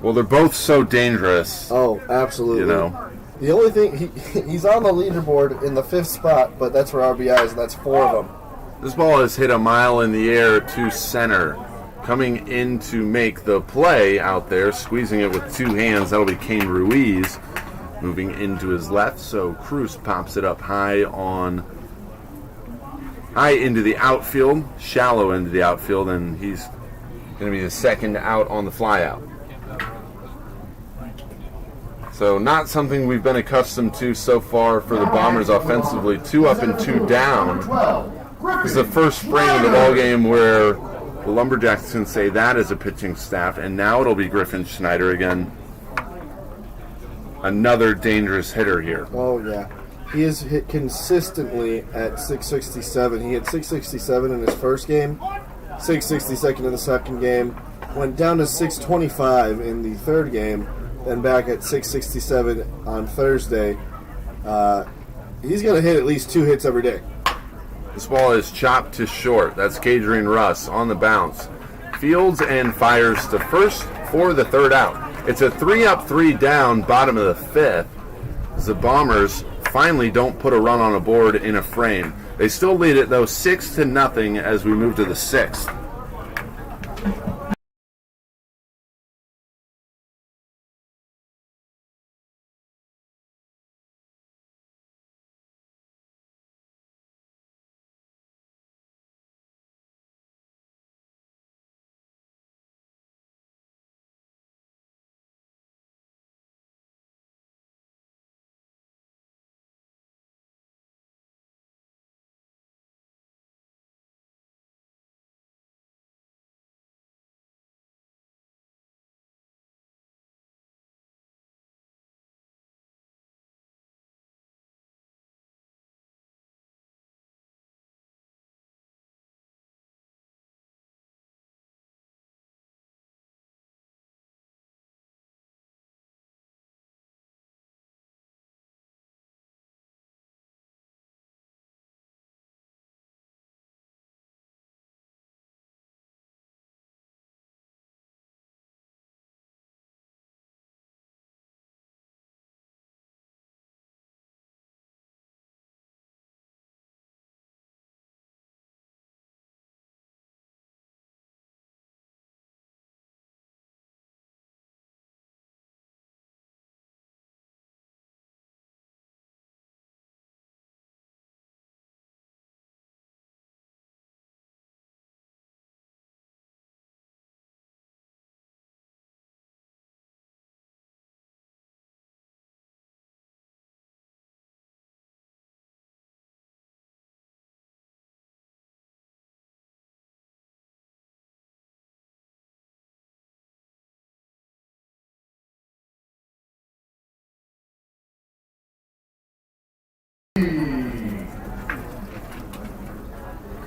Well, they're both so dangerous. Oh, absolutely. You know. The only thing, he's on the leaderboard in the 5th spot, but that's for RBIs, and that's 4 of them. This ball has hit a mile in the air to center. Coming in to make the play out there, squeezing it with 2 hands. That'll be Kane Ruiz moving into his left. So Cruz pops it up high into the outfield, shallow into the outfield, and he's going to be the second out on the flyout. So not something we've been accustomed to so far for the Bombers offensively. 2 up and 2 down. This is the first frame of the ballgame where the Lumberjacks can say that as a pitching staff, and now it'll be Griffin Schneider again. Another dangerous hitter here. Oh, yeah. He is hit consistently at 667. He hit 667 in his first game, 662 in the second game, went down to 625 in the third game, then back at 667 on Thursday. He's going to hit at least 2 hits every day. This ball is chopped to short. That's Kadrian Russ on the bounce. Fields and fires to first for the third out. It's a 3 up, 3 down, bottom of the 5th. As the Bombers finally don't put a run on a board in a frame. They still lead it, though, 6-0 as we move to the 6th.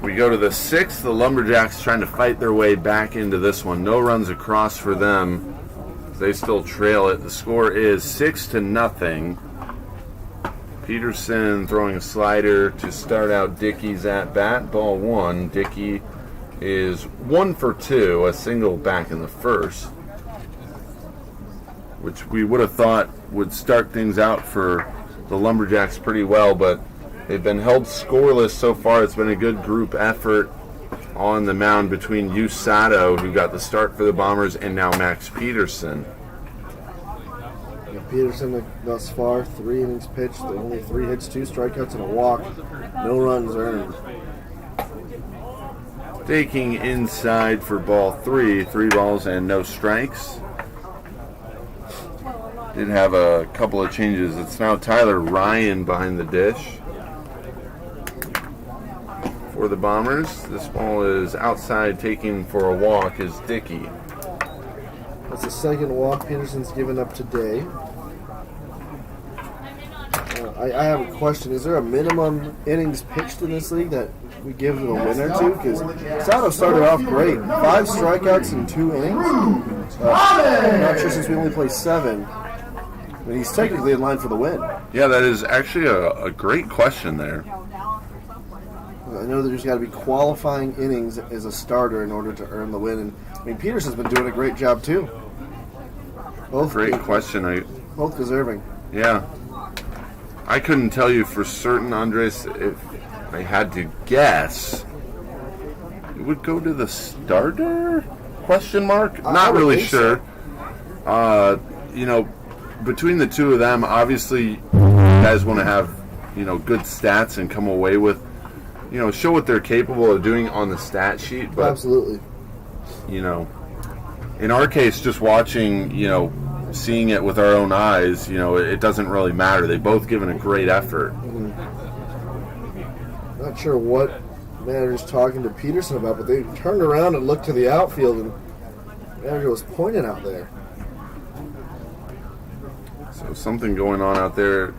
We go to the 6th. The Lumberjacks trying to fight their way back into this one. No runs across for them. They still trail it. The score is 6-0. Peterson throwing a slider to start out Dickey's at bat. Ball 1. Dickey is 1 for 2, a single back in the first, which we would have thought would start things out for the Lumberjacks pretty well, but they've been held scoreless so far. It's been a good group effort on the mound between Sato, who got the start for the Bombers, and now Max Peterson. Peterson thus far, 3 innings pitched, only 3 hits, 2 strikeouts, and a walk. No runs earned. Taking inside for ball 3, 3 balls and no strikes. Did have a couple of changes. It's now Tyler Ryan behind the dish for the Bombers. This ball is outside, taking for a walk is Dickey. That's the second walk Peterson's given up today. I have a question. Is there a minimum innings pitched in this league that we give the winner to? Because Sato started off great. 5 strikeouts in 2 innings. I'm not sure since we only play 7. But he's technically in line for the win. Yeah, that is actually a great question there. I know there's got to be qualifying innings as a starter in order to earn the win. And I mean, Peterson's been doing a great job too. Both great question. Both deserving. Yeah. I couldn't tell you for certain, Andres. If I had to guess, it would go to the starter? Question mark? Not really sure. So. Between the two of them, obviously, you guys want to have, good stats and come away with, show what they're capable of doing on the stat sheet. But, absolutely. In our case, just watching, seeing it with our own eyes, it doesn't really matter. They both given a great effort. Not sure what manager's talking to Peterson about, but they turned around and looked to the outfield, and the manager was pointing out there. So something going on out there.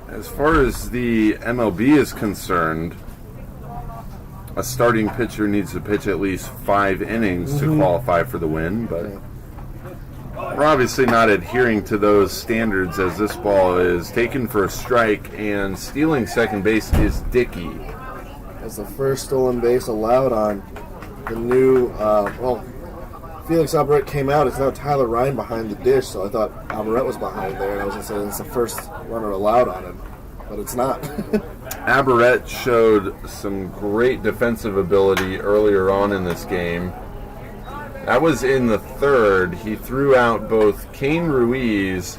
As far as the MLB is concerned, a starting pitcher needs to pitch at least 5 innings to qualify for the win, but we're obviously not adhering to those standards, as this ball is taken for a strike, and stealing second base is Dickey. That's the first stolen base allowed on the new, Felix Alvarette came out. It's now Tyler Ryan behind the dish, so I thought Alvarette was behind there, and I was going to say it's the first runner allowed on him, but it's not. Alvarette showed some great defensive ability earlier on in this game. That was in the 3rd. He threw out both Kane Ruiz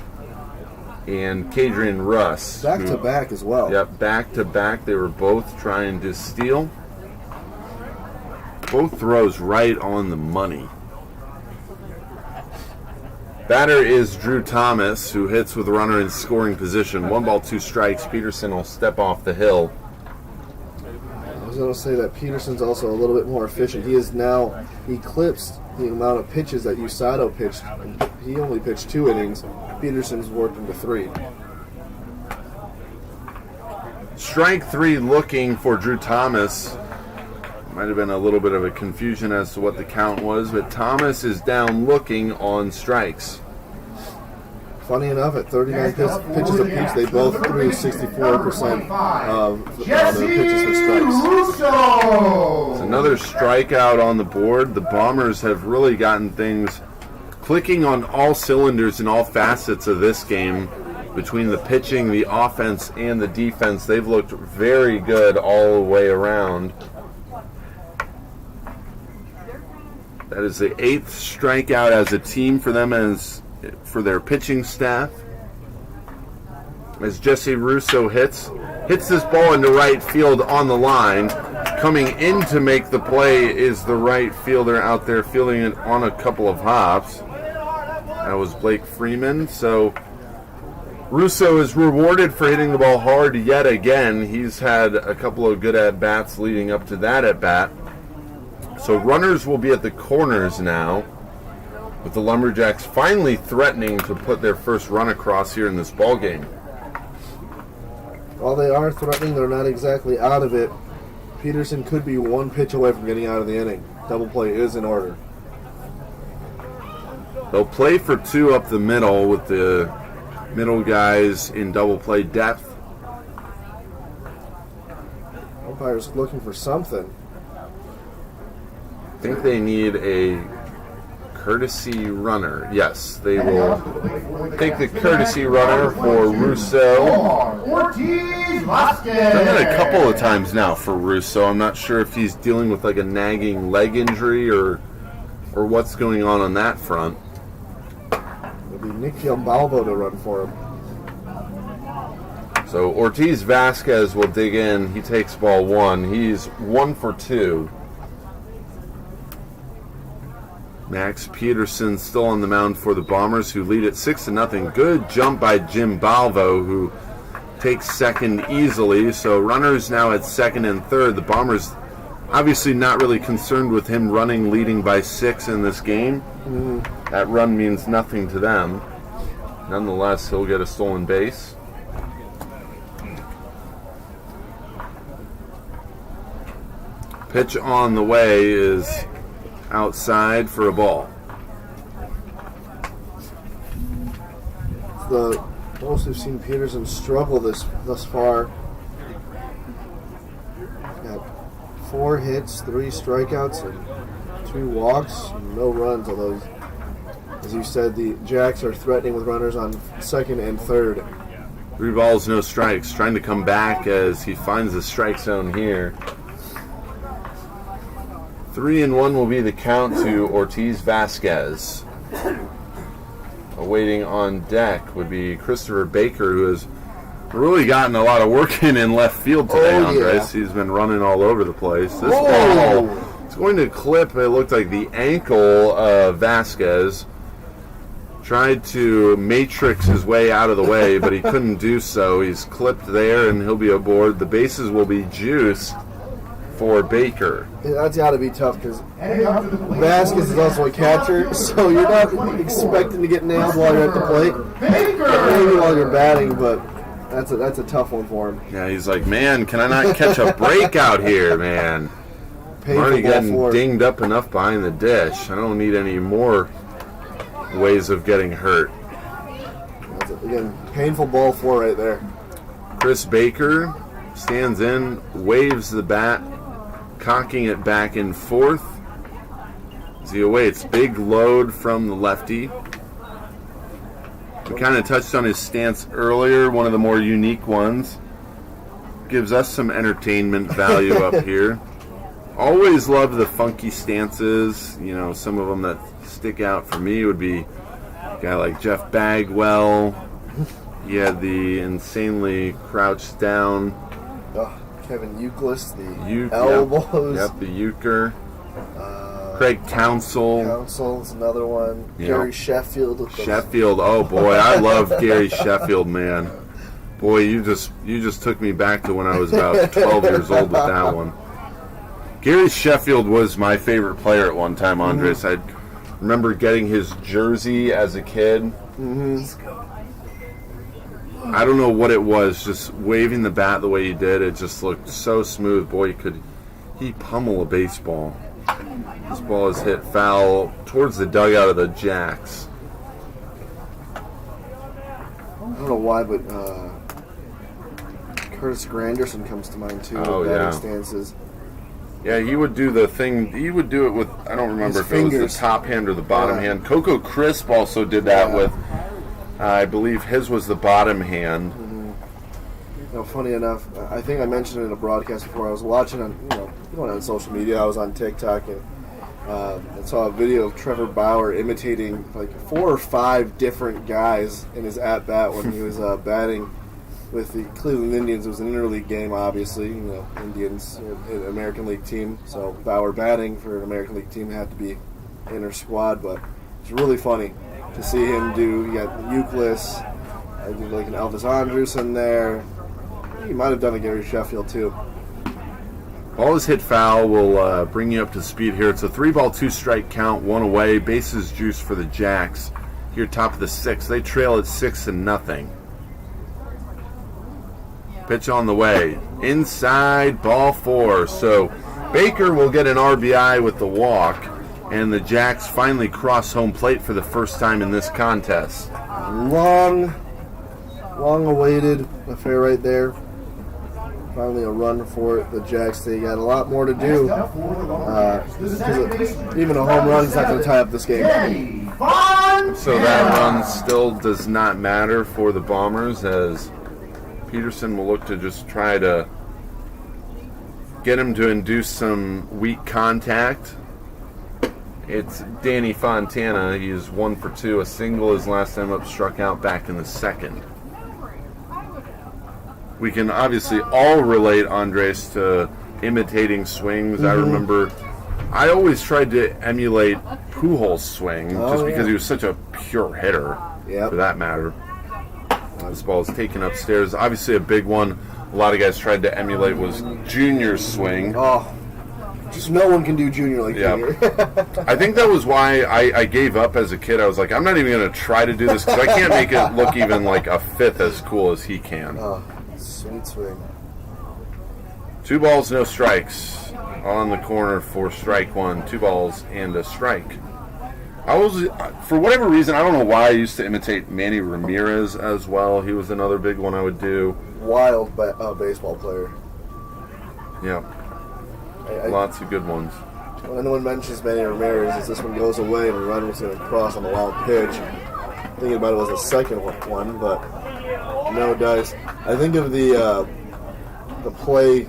and Kadrian Russ. Back-to-back as well. Yep, back-to-back. They were both trying to steal. Both throws right on the money. Batter is Drew Thomas, who hits with a runner in scoring position. 1 ball, 2 strikes. Peterson will step off the hill. I was going to say that Peterson's also a little bit more efficient. He has now eclipsed the amount of pitches that Sato pitched. He only pitched 2 innings. Peterson's worked into 3. Strike 3 looking for Drew Thomas. Might have been a little bit of a confusion as to what the count was, but Thomas is down looking on strikes. Funny enough, at 39 pitches apiece, they both threw 64% of their pitches for strikes. It's another strikeout on the board. The Bombers have really gotten things clicking on all cylinders in all facets of this game. Between the pitching, the offense, and the defense, they've looked very good all the way around. That is the 8th strikeout as a team for them, as for their pitching staff. As Jesse Russo hits this ball into right field on the line. Coming in to make the play is the right fielder out there fielding it on a couple of hops. That was Blake Freeman. So Russo is rewarded for hitting the ball hard yet again. He's had a couple of good at-bats leading up to that at-bat. So runners will be at the corners now, with the Lumberjacks finally threatening to put their first run across here in this ball game. While they are threatening, they're not exactly out of it. Peterson could be one pitch away from getting out of the inning. Double play is in order. They'll play for 2 up the middle with the middle guys in double play depth. Umpire's looking for something. I think they need a courtesy runner. Yes, they will take the courtesy runner for Russo. Ortiz Vasquez. Done it a couple of times now for Russo. I'm not sure if he's dealing with like a nagging leg injury or what's going on that front. It'll be Nick Giambalvo to run for him. So Ortiz Vasquez will dig in. He takes ball 1. He's 1 for 2. Max Peterson still on the mound for the Bombers, who lead at 6-0. Good jump by Jim Balvo, who takes second easily. So runners now at second and third. The Bombers obviously not really concerned with him running, leading by 6 in this game. That run means nothing to them. Nonetheless, he'll get a stolen base. Pitch on the way is outside for a ball. The most we've seen Peterson struggle thus far. He's got 4 hits, 3 strikeouts, and 2 walks, and no runs. Although, as you said, the Jacks are threatening with runners on second and third. 3 balls, no strikes. Trying to come back as he finds the strike zone here. 3-1 will be the count to Ortiz Vasquez. Awaiting on deck would be Christopher Baker, who has really gotten a lot of work in left field today, Andres. Yeah. He's been running all over the place. This ball is going to clip, it looked like, the ankle of Vasquez. Tried to matrix his way out of the way, but he couldn't do so. He's clipped there, and he'll be aboard. The bases will be juiced for Baker. That's got to be tough because Vasquez is also a catcher, so you're not expecting to get nailed while you're at the plate. Maybe while you're batting, but that's a tough one for him. Yeah, he's like, man, can I not catch a break out here, man? I'm already getting dinged up enough behind the dish. I don't need any more ways of getting hurt. That's again, painful ball 4 right there. Chris Baker stands in, waves the bat, cocking it back and forth as he awaits. Big load from the lefty. We kind of touched on his stance earlier, one of the more unique ones. Gives us some entertainment value up here. Always love the funky stances. You know, some of them that stick out for me would be a guy like Jeff Bagwell. He had the insanely crouched down. Kevin Euclid, the elbows. Yep, the euchre. Craig Counsell. Counsell's another one. Gary Sheffield. Sheffield, oh boy, I love Gary Sheffield, man. Boy, you just took me back to when I was about 12 years old with that one. Gary Sheffield was my favorite player at one time, Andres. I remember getting his jersey as a kid. I don't know what it was, just waving the bat the way he did, it just looked so smooth. Boy, he pummel a baseball. This ball is hit foul towards the dugout of the Jacks. I don't know why, but Curtis Granderson comes to mind too. Oh, batting stances. Yeah, he would do the thing. He would do it with, I don't remember if it was the top hand or the bottom hand. Coco Crisp also did that with, I believe his was the bottom hand. You know, funny enough, I think I mentioned it in a broadcast before. I was watching going on social media. I was on TikTok and I saw a video of Trevor Bauer imitating like 4 or 5 different guys in his at bat when he was batting with the Cleveland Indians. It was an interleague game, obviously. Indians, an American League team. So Bauer batting for an American League team had to be inner squad, but it's really funny to see him do. You got Euclid, I did like an Elvis Andrus in there. He might have done a Gary Sheffield too. Ball is hit foul. We'll bring you up to speed here. It's a 3-ball, 2-strike count, 1 away. Bases juice for the Jacks. Here, top of the 6th. They trail at 6-0. Pitch on the way. Inside, ball 4. So Baker will get an RBI with the walk, and the Jacks finally cross home plate for the first time in this contest. Long awaited affair right there. Finally a run for it. The Jacks, they got a lot more to do. Even a home run is not going to tie up this game. So that run still does not matter for the Bombers, as Peterson will look to just try to get him to induce some weak contact. It's Danny Fontana. He is 1 for 2. A single his last time up, struck out back in the second. We can obviously all relate, Andres, to imitating swings. I remember I always tried to emulate Pujols' swing just because he was such a pure hitter, for that matter. This ball is taken upstairs. Obviously a big one a lot of guys tried to emulate was Junior's swing. Oh, just no one can do Junior like Junior. I think that was why I gave up as a kid. I was like, I'm not even going to try to do this because I can't make it look even like a fifth as cool as he can. Oh, sweet swing. 2 balls, no strikes. On the corner for strike 1. 2 balls and a strike. I was, for whatever reason, I don't know why I used to imitate Manny Ramirez as well. He was another big one I would do. Wild baseball player. Yeah. Lots of good ones. When anyone mentions Manny Ramirez, as this one goes away and the runner was going to cross on the wild pitch. Thinking about it was the second one, but no dice. I think of the play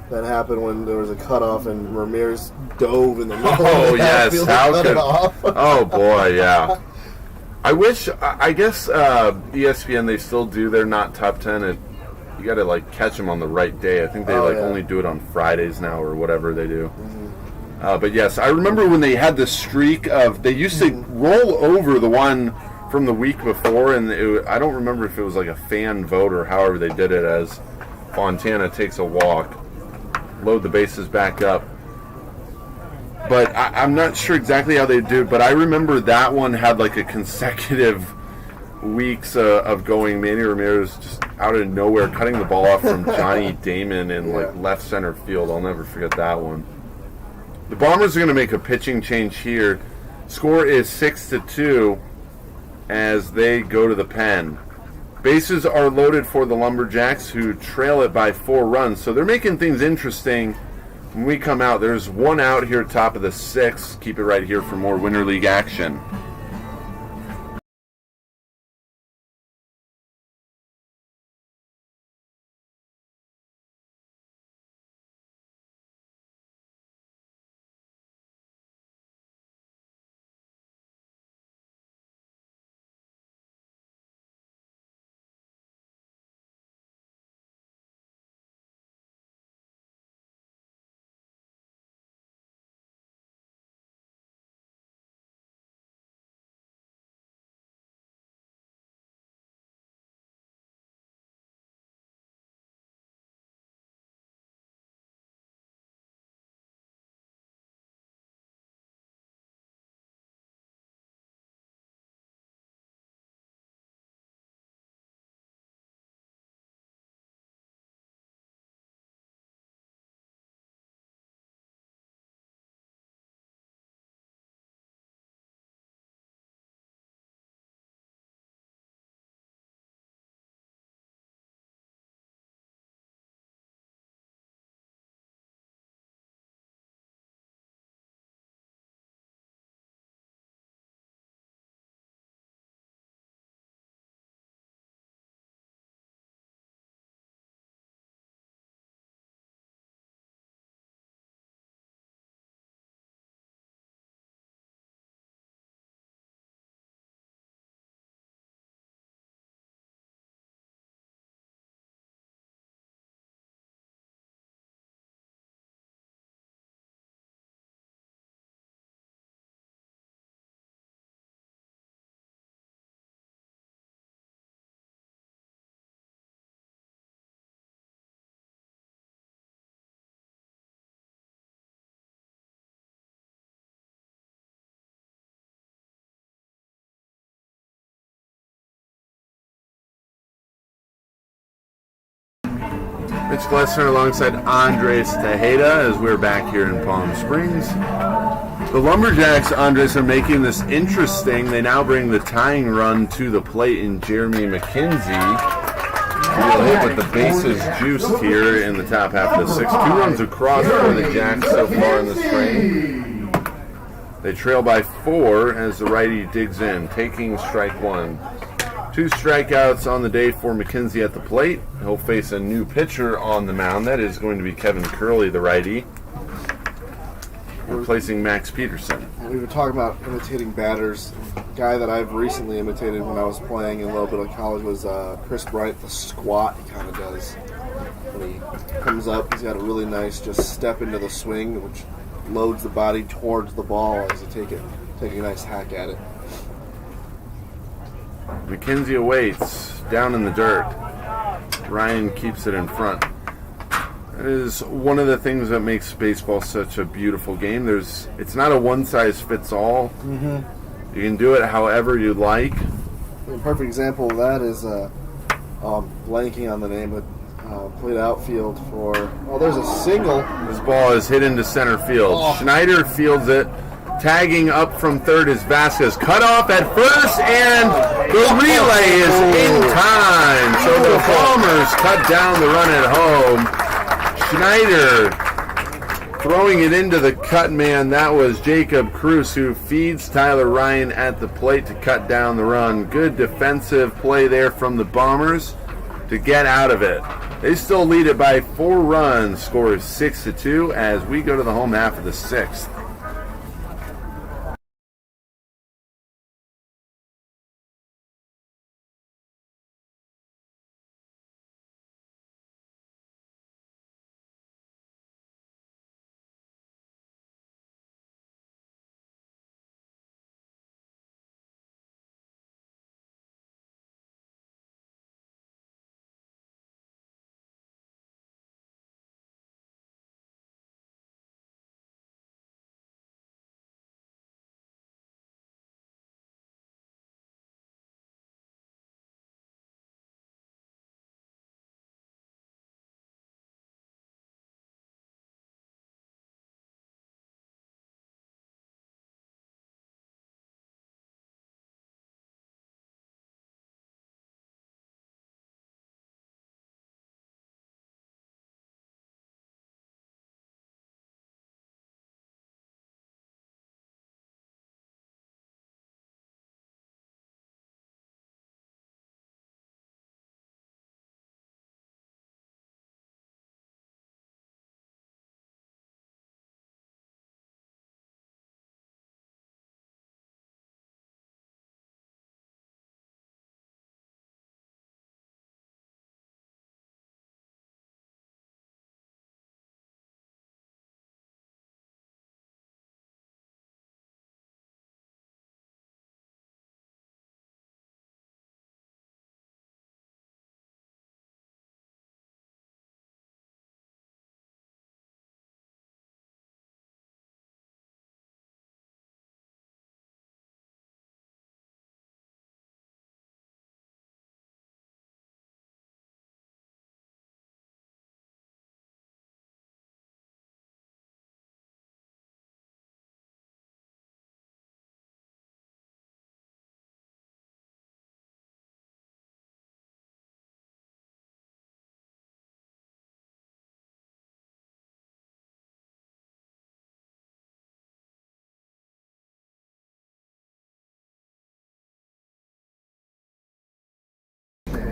that happened when there was a cutoff and Ramirez dove in the middle. Oh, yes. How cut could... it off. Oh, boy, yeah. I wish, I guess ESPN, they still do their not top 10. You got to, like, catch them on the right day. I think they, only do it on Fridays now or whatever they do. Mm-hmm. But, yes, I remember when they had the streak of, they used to roll over the one from the week before, and I don't remember if it was like a fan vote or however they did it, as Fontana takes a walk, load the bases back up. But I'm not sure exactly how they do it, but I remember that one had like a consecutive weeks of going Manny Ramirez just out of nowhere, cutting the ball off from Johnny Damon in like left center field. I'll never forget that one. The Bombers are going to make a pitching change here. Score is 6-2 as they go to the pen. Bases are loaded for the Lumberjacks, who trail it by 4 runs. So they're making things interesting. When we come out, there's 1 out here top of the 6th. Keep it right here for more Winter League action. Mitch Glessner alongside Andres Tejeda as we're back here in Palm Springs. The Lumberjacks, Andres, are making this interesting. They now bring the tying run to the plate in Jeremy McKenzie. Real hit with the bases juiced here in the top half of the sixth. 2 runs across for the Jacks so far in the spring. They trail by 4 as the righty digs in, taking strike 1. 2 strikeouts on the day for McKenzie at the plate. He'll face a new pitcher on the mound. That is going to be Kevin Curley, the righty, replacing Max Peterson. We were talking about imitating batters. A guy that I've recently imitated when I was playing in a little bit of college was Chris Bryant. The squat he kind of does. When he comes up, he's got a really nice just step into the swing, which loads the body towards the ball as you take a nice hack at it. McKenzie awaits, down in the dirt. Ryan keeps it in front. It is one of the things that makes baseball such a beautiful game. It's not a one-size-fits-all. Mm-hmm. You can do it however you like. A perfect example of that is blanking on the name, but played outfield for... Oh, there's a single. This ball is hit into center field. Oh. Schneider fields it. Tagging up from third is Vasquez. Cut off at first, and the relay is in time. So the Bombers cut down the run at home. Schneider throwing it into the cut man. That was Jacob Cruz, who feeds Tyler Ryan at the plate to cut down the run. Good defensive play there from the Bombers to get out of it. They still lead it by 4 runs. Score is 6-2 as we go to the home half of the 6th.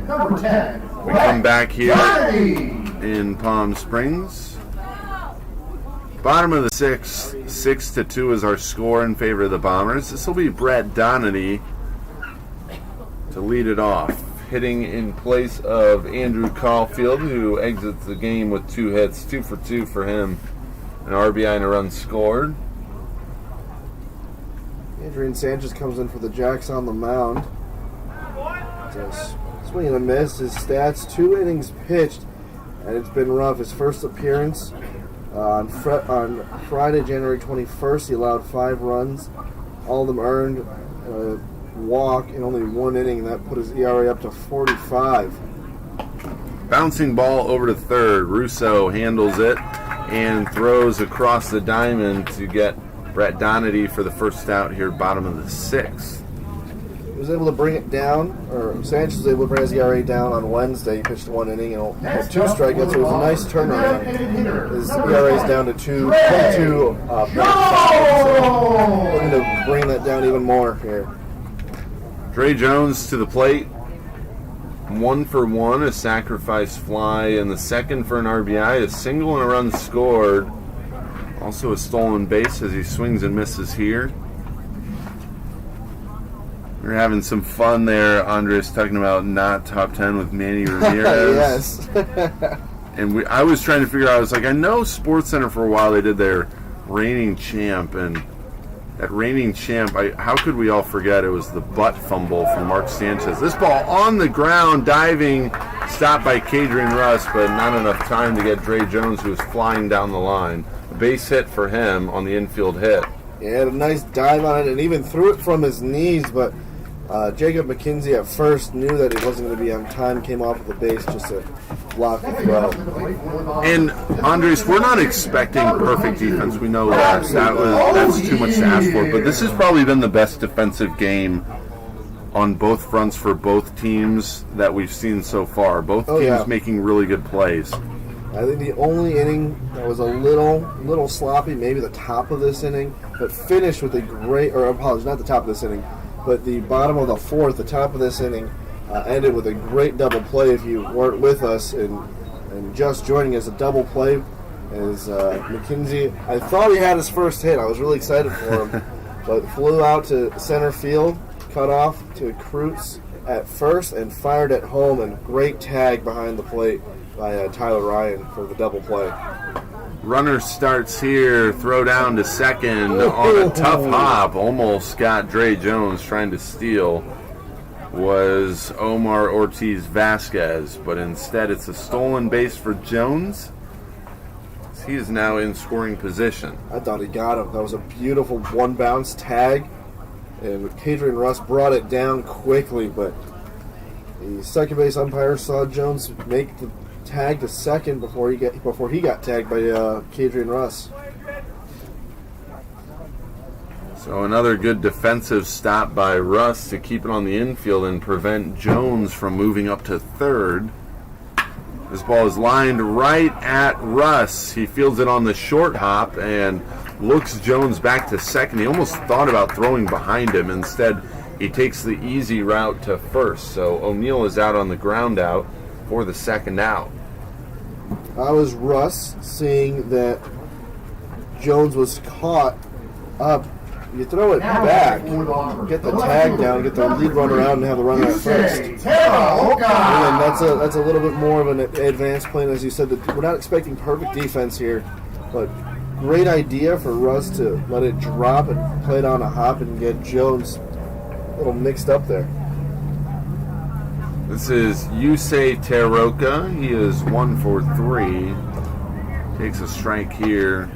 Number 10. We come back here in Palm Springs. Bottom of the 6th, 6-2 is our score in favor of the Bombers. This will be Brett Donady to lead it off, hitting in place of Andrew Caulfield, who exits the game with 2 hits, 2 for 2 for him, an RBI and a run scored. Adrian Sanchez comes in for the Jacks on the mound. Just swing and a miss. His stats: 2 innings pitched, and it's been rough. His first appearance on Friday, January 21st, he allowed 5 runs. All of them earned, a walk in only 1 inning, and that put his ERA up to 45. Bouncing ball over to third. Russo handles it and throws across the diamond to get Brett Donady for the first out here, bottom of the sixth. He was able to bring it down, or Sanchez was able to bring his ERA down on Wednesday. He pitched 1 inning and had 2 strikeouts. So it was a nice turnaround. His ERA is down to 2.2. Looking to bring that down even more here. Dre Jones to the plate. 1 for 1, a sacrifice fly in the second for an RBI, a single and a run scored. Also a stolen base as he swings and misses here. We're having some fun there, Andres, talking about not top 10 with Manny Ramirez. Yes. And I was trying to figure out, I was like, I know SportsCenter for a while they did their reigning champ, and that reigning champ, how could we all forget it was the butt fumble from Mark Sanchez. This ball on the ground, diving, stopped by Kadrian Russ, but not enough time to get Dre Jones, who was flying down the line. A base hit for him on the infield hit. He had a nice dive on it and even threw it from his knees, but Jacob McKenzie at first knew that it wasn't going to be on time, came off of the base just to block the throw. And, Andres, we're not expecting perfect defense. We know that. That's too much to ask for. But this has probably been the best defensive game on both fronts for both teams that we've seen so far. Both teams making really good plays. I think the only inning that was a little sloppy, maybe the top of this inning, but finished with a great, or apologies, not the top of this inning, but the bottom of the fourth, the top of this inning, ended with a great double play. If you weren't with us and just joining us, a double play is McKenzie. I thought he had his first hit. I was really excited for him, but flew out to center field, cut off to Kreutz at first, and fired at home, and great tag behind the plate by Tyler Ryan for the double play. Runner starts here, throw down to second on a tough hop. Almost got Dre Jones trying to steal. Was Omar Ortiz Vasquez, but instead it's a stolen base for Jones. He is now in scoring position. I thought he got him. That was a beautiful one bounce tag, and Kadrian Russ brought it down quickly, but the second base umpire saw Jones make the tag to second before he got tagged by Kadrian Russ. So another good defensive stop by Russ to keep it on the infield and prevent Jones from moving up to third. This ball is lined right at Russ. He fields it on the short hop and looks Jones back to second. He almost thought about throwing behind him. Instead, he takes the easy route to first. So O'Neill is out on the ground out for the second out. I was Russ, seeing that Jones was caught up. You throw it back, get the tag down, get the lead runner out, and have the runner at first. And that's a little bit more of an advanced plan, as you said. That we're not expecting perfect defense here, but great idea for Russ to let it drop and play it on a hop and get Jones a little mixed up there. This is Yusei Teroka. He is 1 for 3. Takes a strike here.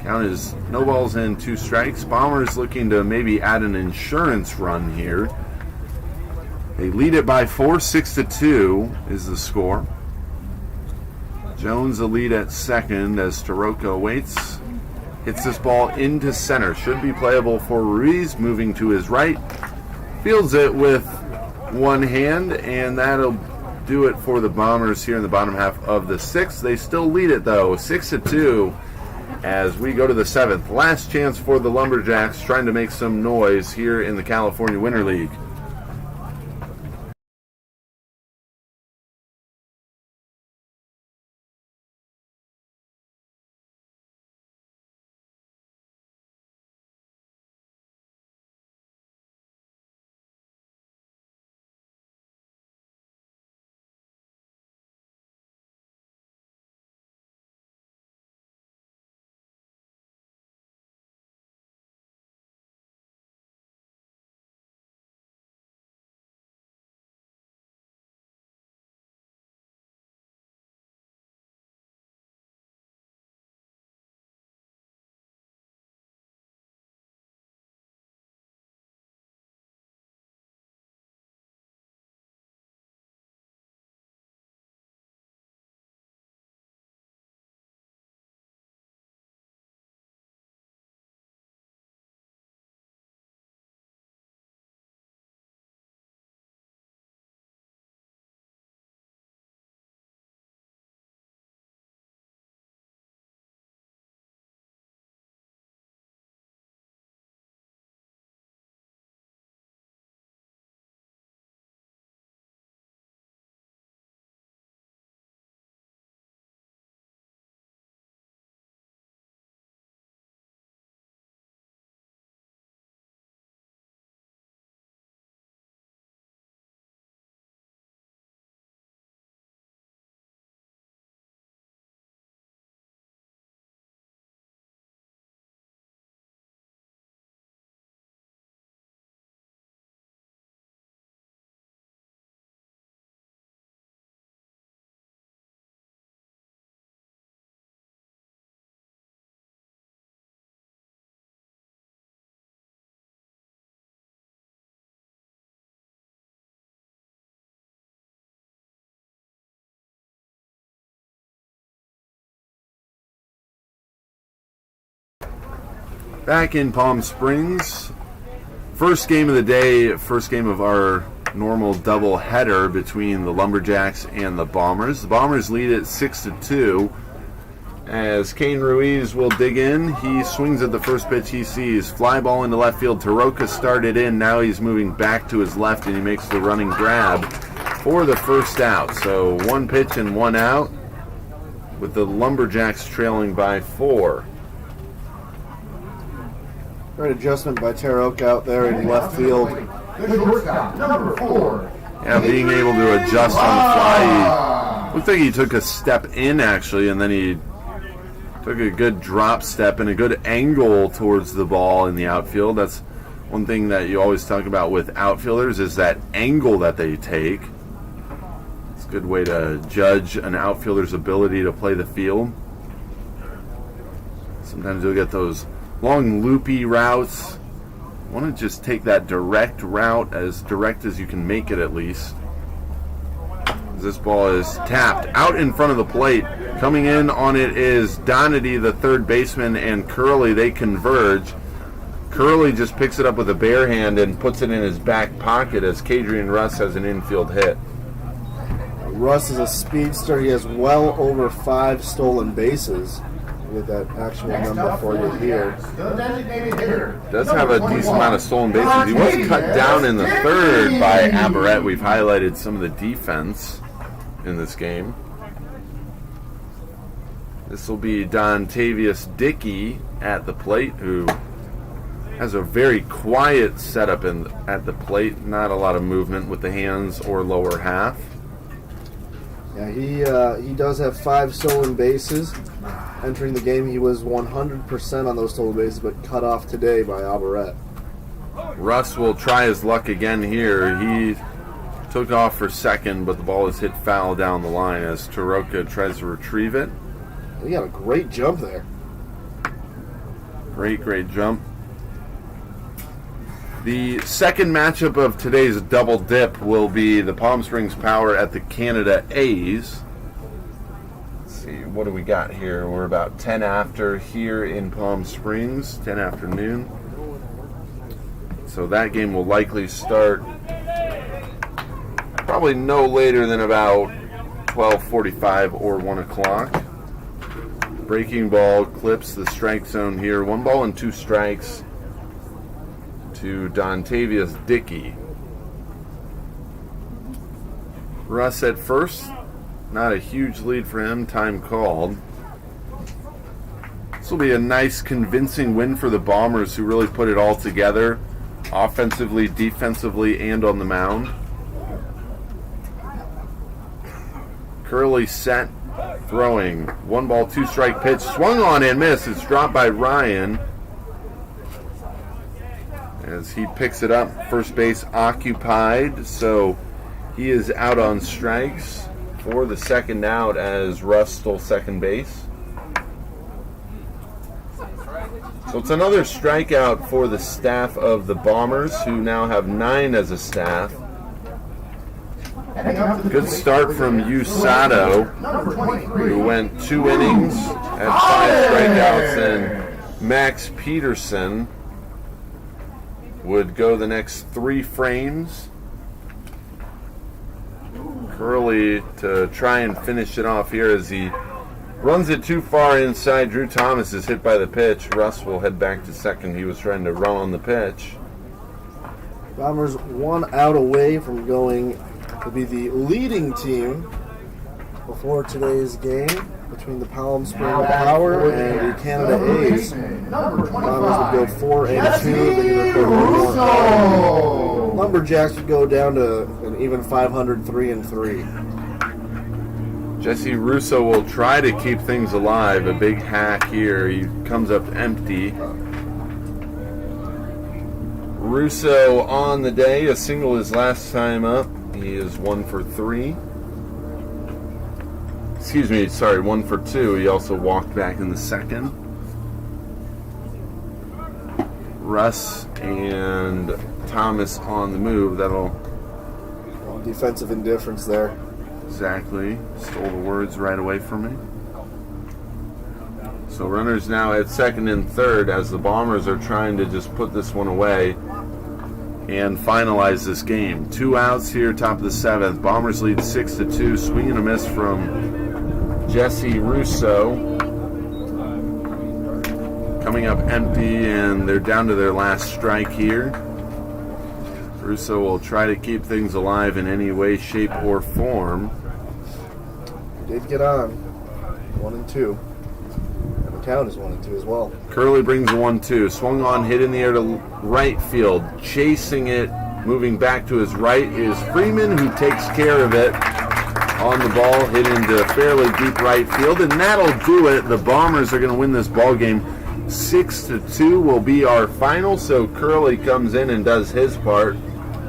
Count is no balls and 2 strikes. Bombers looking to maybe add an insurance run here. They lead it by 4, 6-2 is the score. Jones the lead at second as Teroka waits. Hits this ball into center. Should be playable for Ruiz, moving to his right. Fields it with one hand, and that'll do it for the Bombers here in the bottom half of the 6th. They still lead it, though, 6-2 as we go to the 7th. Last chance for the Lumberjacks, trying to make some noise here in the California Winter League. Back in Palm Springs. First game of the day, first game of our normal double header between the Lumberjacks and the Bombers. The Bombers lead it 6-2. As Kane Ruiz will dig in, he swings at the first pitch he sees. Fly ball into left field. Taroka started in. Now he's moving back to his left, and he makes the running grab for the first out. So 1 pitch and 1 out, with the Lumberjacks trailing by 4. Great adjustment by Taroka out there in left field. The shortstop, number 4. Yeah, being able to adjust on the fly. Looked like he took a step in, actually, and then he took a good drop step and a good angle towards the ball in the outfield. That's one thing that you always talk about with outfielders, is that angle that they take. It's a good way to judge an outfielder's ability to play the field. Sometimes you'll get those long loopy routes. You want to just take that direct route, as direct as you can make it at least. This ball is tapped out in front of the plate. Coming in on it is Donity, the third baseman, and Curley. They converge. Curley just picks it up with a bare hand and puts it in his back pocket as Kadrian Russ has an infield hit. Russ is a speedster. He has well over 5 stolen bases. Get that actual number for you here. The designated hitter. Does have a decent amount of stolen bases. He was cut down in the third by Aberrett. We've highlighted some of the defense in this game. This will be Dontavius Dickey at the plate, who has a very quiet setup at the plate. Not a lot of movement with the hands or lower half. Yeah, he does have 5 stolen bases. Entering the game, he was 100% on those stolen bases, but cut off today by Aberrett. Russ will try his luck again here. He took off for second, but the ball is hit foul down the line as Taroka tries to retrieve it. He got a great jump there. Great jump. The second matchup of today's double dip will be the Palm Springs Power at the Canada A's. Let's see, what do we got here? We're about 10 after here in Palm Springs, 10 after noon. So that game will likely start probably no later than about 12:45 or 1 o'clock. Breaking ball clips the strike zone here. 1 ball and 2 strikes to Dontavius Dickey. Russ at first. Not a huge lead for him. Time called. This will be a nice, convincing win for the Bombers, who really put it all together, offensively, defensively, and on the mound. Curley set, throwing. 1 ball, 2 strike pitch. Swung on and missed. It's dropped by Ryan as he picks it up. First base occupied, so he is out on strikes for the second out as Russ stole second base. So it's another strikeout for the staff of the Bombers, who now have 9 as a staff. Good start from Usato, who went 2 innings at 5 strikeouts, and Max Peterson would go the next 3 frames. Curley to try and finish it off here as he runs it too far inside. Drew Thomas is hit by the pitch. Russ will head back to second. He was trying to run on the pitch. Bombers 1 out away from going to be the leading team before today's game between the Palm Springs Power and the Canada A's. Bombers would go 4-2. They would go 1-1. Lumberjacks would go down to an even 500, 3-3. Jesse Russo will try to keep things alive. A big hack here. He comes up empty. Russo on the day. A single his last time up. He is 1 for 3. Excuse me, sorry, 1 for 2. He also walked back in the second. Russ and Thomas on the move. That'll... Defensive indifference there. Exactly. Stole the words right away from me. So runners now at second and third as the Bombers are trying to just put this one away and finalize this game. 2 outs here, top of the 7th. Bombers lead 6-2. Swing and a miss from Jesse Russo. Coming up empty, and they're down to their last strike here. Russo will try to keep things alive in any way, shape, or form. Did get on 1-2. And the count is 1-2 as well. Curley brings a 1-2. Swung on, hit in the air to right field. Chasing it, moving back to his right is Freeman, who takes care of it on the ball, hit into fairly deep right field, and that'll do it. The Bombers are going to win this ball game. 6-2 will be our final, so Curley comes in and does his part.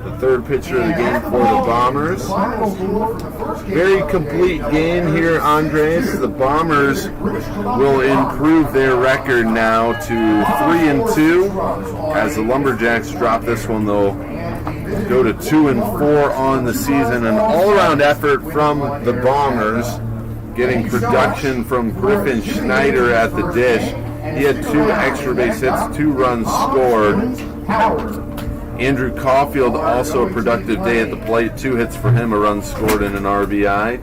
The third pitcher of the game for the Bombers. Very complete game here, Andres. The Bombers will improve their record now to 3-2. As the Lumberjacks drop this one, they'll go to 2-4 on the season. An all-around effort from the Bombers, getting production from Griffin Schneider at the dish. He had 2 extra base hits, 2 runs scored. Andrew Caulfield, also a productive day at the plate. 2 hits for him, a run scored, and an RBI.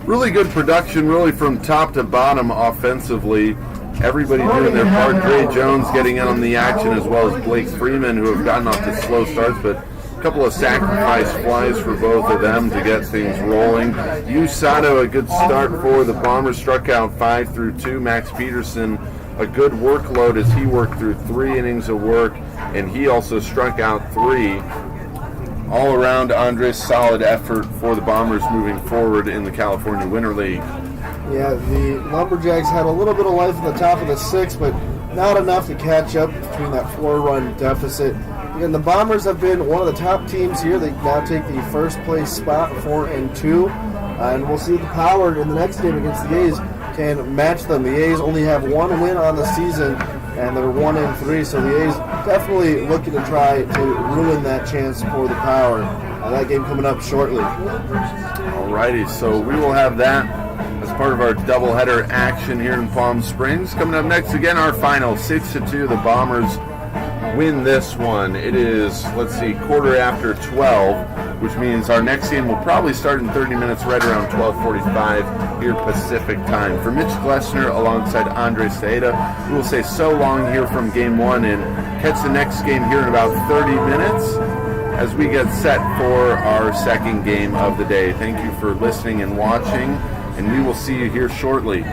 Really good production, really from top to bottom offensively. Everybody doing their part. Dre Jones getting in on the action, as well as Blake Freeman, who have gotten off to slow starts, but a couple of sacrifice flies for both of them to get things rolling. Yu Sato, a good start for the Bombers, struck out 5 through 2. Max Peterson, a good workload as he worked through 3 innings of work, and he also struck out 3. All around, Andres, solid effort for the Bombers moving forward in the California Winter League. Yeah, the Lumberjacks had a little bit of life at the top of the 6th, but not enough to catch up between that 4-run deficit. And the Bombers have been one of the top teams here. They now take the first place spot, 4-2. And we'll see if the Power in the next game against the A's can match them. The A's only have 1 win on the season, and they're 1-3. So the A's definitely looking to try to ruin that chance for the Power. That game coming up shortly. Alrighty, so we will have that as part of our doubleheader action here in Palm Springs. Coming up next, again, our final 6-2. The Bombers win this one. It is, let's see, 12:15, which means our next game will probably start in 30 minutes, right around 12:45 here Pacific time. For Mitch Glessner alongside Andres Saeta, we will say so long here from Game 1 and catch the next game here in about 30 minutes as we get set for our second game of the day. Thank you for listening and watching, and we will see you here shortly.